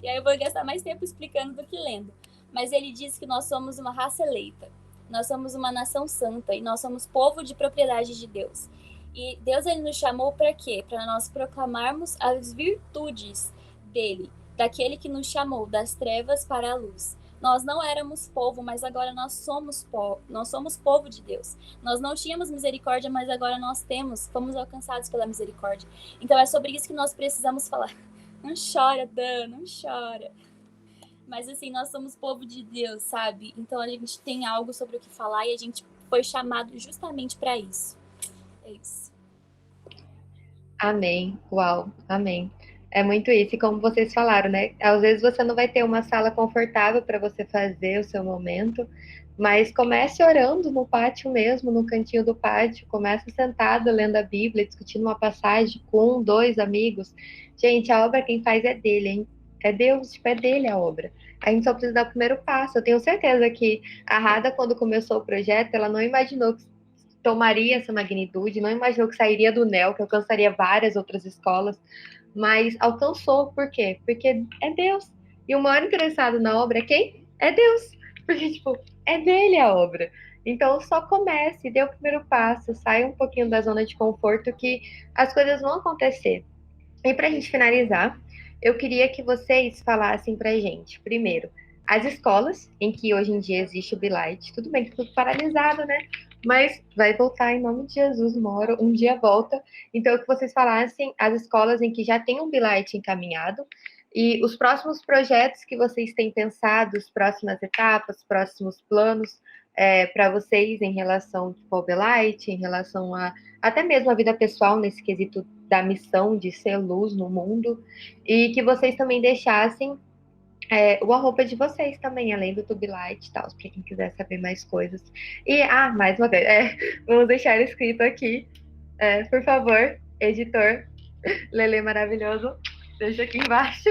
B: e aí eu vou gastar mais tempo explicando do que lendo. Mas ele diz que nós somos uma raça eleita, nós somos uma nação santa e nós somos povo de propriedade de Deus. E Deus ele nos chamou para quê? Para nós proclamarmos as virtudes dele, daquele que nos chamou das trevas para a luz. Nós não éramos povo, mas agora nós somos povo de Deus. Nós não tínhamos misericórdia, mas agora nós temos, fomos alcançados pela misericórdia. Então é sobre isso que nós precisamos falar. Não chora, Dan, não chora. Mas assim, nós somos povo de Deus, sabe? Então a gente tem algo sobre o que falar e a gente foi chamado justamente para isso. É isso.
D: Amém. Uau, amém. É muito isso, e como vocês falaram, né? Às vezes você não vai ter uma sala confortável para você fazer o seu momento, mas comece orando no pátio mesmo, no cantinho do pátio, comece sentado lendo a Bíblia, discutindo uma passagem com 2 amigos. Gente, a obra quem faz é dele, hein? É Deus, tipo, é dele a obra. A gente só precisa dar o primeiro passo. Eu tenho certeza que a Rada, quando começou o projeto, ela não imaginou que tomaria essa magnitude, não imaginou que sairia do NEL, que alcançaria várias outras escolas, mas alcançou. Por quê? Porque é Deus. E o maior interessado na obra é quem? É Deus. Porque, tipo, é dele a obra. Então, só comece, dê o primeiro passo, saia um pouquinho da zona de conforto que as coisas vão acontecer. E para a gente finalizar, eu queria que vocês falassem para a gente, primeiro, as escolas em que hoje em dia existe o Bilight. Tudo bem que tudo paralisado, né? Mas vai voltar em nome de Jesus, um dia volta. Então, que vocês falassem as escolas em que já tem um Bilight encaminhado e os próximos projetos que vocês têm pensado, as próximas etapas, próximos planos para vocês em relação ao Bilight, em relação a até mesmo a vida pessoal nesse quesito da missão de ser luz no mundo, e que vocês também deixassem o arroba de vocês também, além do Tubilight e tal, para quem quiser saber mais coisas. E, mais uma vez, vamos deixar escrito aqui, por favor, editor, Lele maravilhoso, deixa aqui embaixo.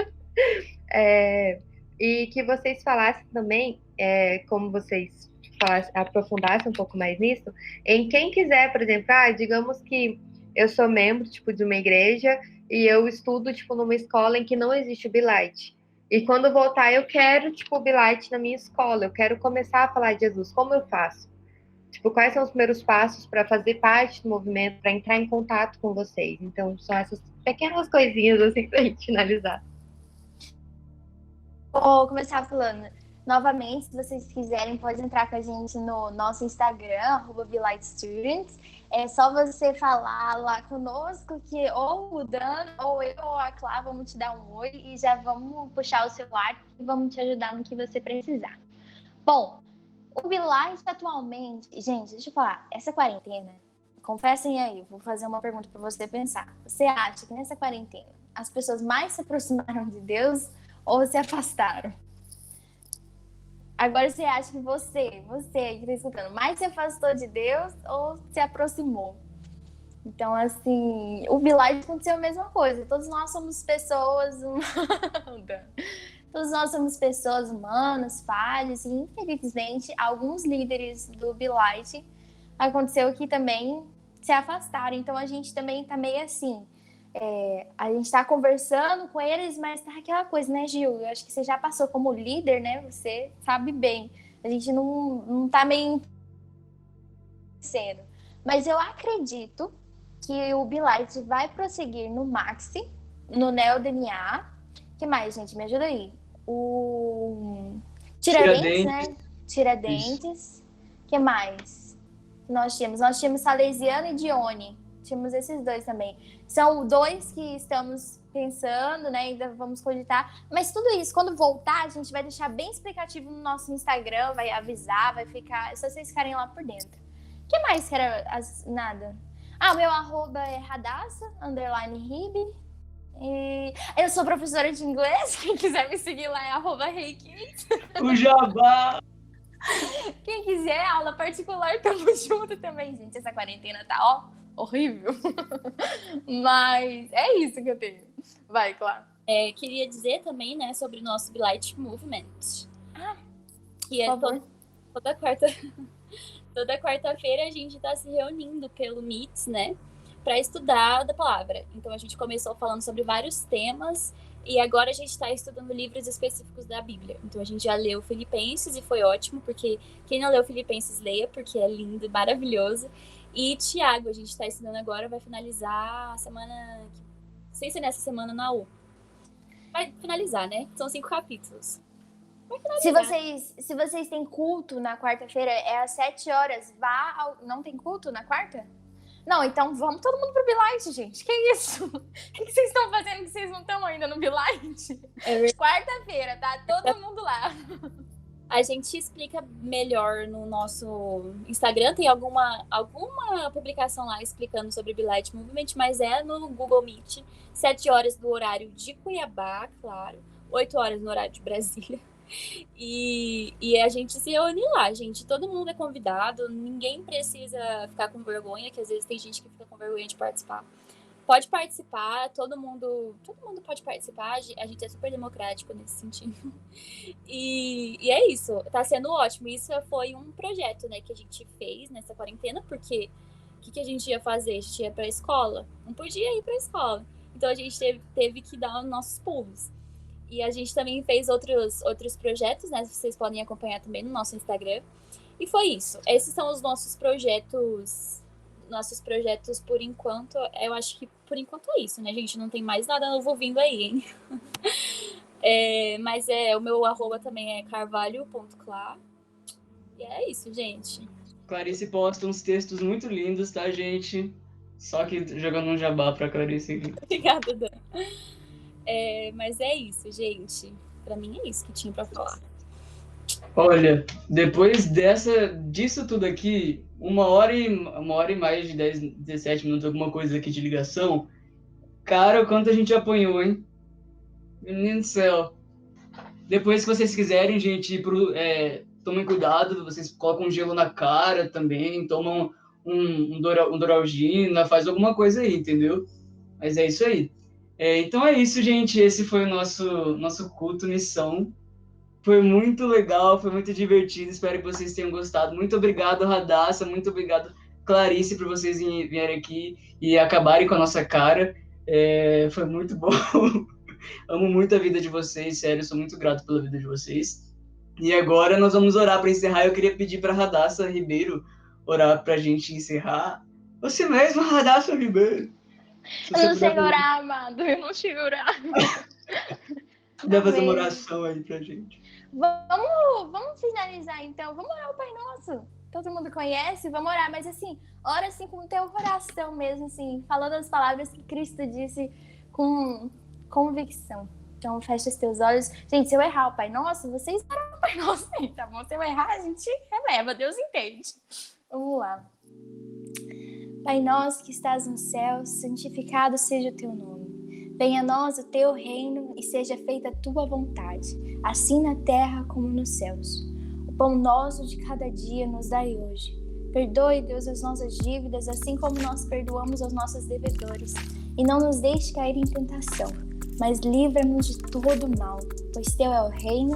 D: E que vocês falassem também, como vocês aprofundassem um pouco mais nisso, em quem quiser, por exemplo, digamos que eu sou membro, tipo, de uma igreja e eu estudo, tipo, numa escola em que não existe o Bilight. E quando voltar, eu quero, tipo, o Bilight na minha escola. Eu quero começar a falar de Jesus. Como eu faço? Tipo, quais são os primeiros passos para fazer parte do movimento, para entrar em contato com vocês? Então, são essas pequenas coisinhas, assim, pra gente finalizar.
C: Vou começar falando. Novamente, se vocês quiserem, pode entrar com a gente no nosso Instagram, @BeLightStudents. É só você falar lá conosco que ou o Dan, ou eu, ou a Clá vamos te dar um oi e já vamos puxar o celular e vamos te ajudar no que você precisar. Bom, o Bilight atualmente... Gente, deixa eu falar. Essa quarentena, confessem aí, vou fazer uma pergunta para você pensar. Você acha que nessa quarentena as pessoas mais se aproximaram de Deus ou se afastaram? Agora você acha que você aí que está escutando, mais se afastou de Deus ou se aproximou? Então, assim, o Bilal aconteceu a mesma coisa. Todos nós somos pessoas todos nós somos pessoas humanas, falhas, e infelizmente alguns líderes do Bilal aconteceu que também se afastaram. Então a gente também tá meio assim, a gente tá conversando com eles, mas tá aquela coisa, né, Gil? Eu acho que você já passou como líder, né? Você sabe bem. A gente não tá meio sendo. Mas eu acredito que o Bilight vai prosseguir no Maxi, no NeoDNA. O que mais, gente? Me ajuda aí. O Tiradentes, né? Tiradentes. O que mais nós tínhamos? Nós tínhamos Salesiano e Dione. Tínhamos esses dois também. São dois que estamos pensando, né? Ainda vamos cogitar. Mas tudo isso, quando voltar, a gente vai deixar bem explicativo no nosso Instagram, vai avisar, vai ficar... É só vocês ficarem lá por dentro. O que mais que era nada? O meu arroba é Radassa_Ribe. E eu sou professora de inglês. Quem quiser me seguir lá é @reiki.
A: O Jabá!
C: Quem quiser aula particular, tamo junto também, gente. Essa quarentena tá, horrível. Mas é isso que eu tenho. Vai, claro.
B: Queria dizer também, né, sobre o nosso Bilight Movement. Que é toda quarta-feira a gente tá se reunindo pelo Meets, né, para estudar da palavra. Então a gente começou falando sobre vários temas e agora a gente está estudando livros específicos da Bíblia. Então a gente já leu Filipenses e foi ótimo, porque quem não leu Filipenses, leia, porque é lindo, maravilhoso. E Tiago, a gente está estudando agora, vai finalizar a semana... Não sei se é nessa semana na U. Vai finalizar, né? São 5 capítulos.
C: Se vocês têm culto na quarta-feira, é às 7 horas. Não tem culto na quarta? Não, então vamos todo mundo pro Bilight, gente. Que isso? O que vocês estão fazendo que vocês não estão ainda no Bilight? Quarta-feira, tá todo mundo lá.
B: A gente explica melhor no nosso Instagram. Tem alguma publicação lá explicando sobre Bilight Movement, mas é no Google Meet. 7 horas do horário de Cuiabá, claro. 8 horas no horário de Brasília. E a gente se reúne lá, gente. Todo mundo é convidado. Ninguém precisa ficar com vergonha, que às vezes tem gente que fica com vergonha de participar. Pode participar, todo mundo pode participar. A gente é super democrático nesse sentido. E é isso, tá sendo ótimo. Isso foi um projeto, né, que a gente fez nessa quarentena, porque o que a gente ia fazer? A gente ia pra escola. Não podia ir pra escola. Então a gente teve que dar os nossos pulos. E a gente também fez outros projetos, né? Vocês podem acompanhar também no nosso Instagram. E foi isso. Esses são os nossos projetos por enquanto. Eu acho que por enquanto é isso, né, gente? Não tem mais nada novo vindo aí, hein? Mas o meu arroba também é carvalho.clá. E é isso, gente.
A: Clarice posta uns textos muito lindos, tá, gente? Só que jogando um jabá pra Clarice aqui.
B: Obrigada, Dan. Mas é isso, gente. Pra mim é isso que tinha pra falar.
A: Olha, depois disso tudo aqui, uma hora e mais de 10, 17 minutos, alguma coisa aqui de ligação, cara, o quanto a gente apanhou, hein? Menino do céu. Depois, se vocês quiserem, gente, tomem cuidado, vocês colocam gelo na cara também, tomam um Doralgina, faz alguma coisa aí, entendeu? Mas é isso aí. Então é isso, gente. Esse foi o nosso culto missão. Foi muito legal, foi muito divertido. Espero que vocês tenham gostado. Muito obrigado, Radassa. Muito obrigado, Clarice, por vocês virem aqui e acabarem com a nossa cara. Foi muito bom. Amo muito a vida de vocês, sério. Sou muito grato pela vida de vocês. E agora nós vamos orar para encerrar. Eu queria pedir para Radassa Ribeiro orar para a gente encerrar. Você mesmo, Radassa Ribeiro.
C: Eu não sei orar, amado. Eu não sei orar.
A: Dá fazer uma oração aí pra gente.
C: Vamos finalizar, então. Vamos orar o Pai Nosso. Todo mundo conhece, vamos orar. Mas, assim, ora assim com o teu coração mesmo, assim. Falando as palavras que Cristo disse com convicção. Então, fecha os teus olhos. Gente, se eu errar o Pai Nosso, vocês oram o Pai Nosso aí, tá bom? Se eu errar, a gente releva. Deus entende. Vamos lá. Pai nosso que estás no céu, santificado seja o teu nome. Venha a nós o teu reino e seja feita a tua vontade, assim na terra como nos céus. O pão nosso de cada dia nos dai hoje. Perdoe, Deus, as nossas dívidas, assim como nós perdoamos aos nossos devedores. E não nos deixe cair em tentação, mas livra-nos de todo mal, pois Teu é o reino,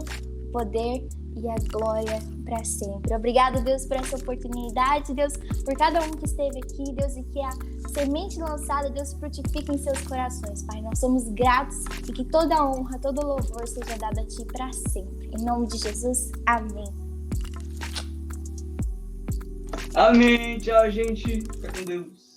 C: o poder e a glória para sempre. Obrigado, Deus, por essa oportunidade, Deus, por cada um que esteve aqui, Deus, e que a semente lançada, Deus, frutifique em seus corações, Pai. Nós somos gratos e que toda honra, todo louvor seja dado a Ti para sempre. Em nome de Jesus, amém.
A: Amém. Tchau, gente. Fica com Deus.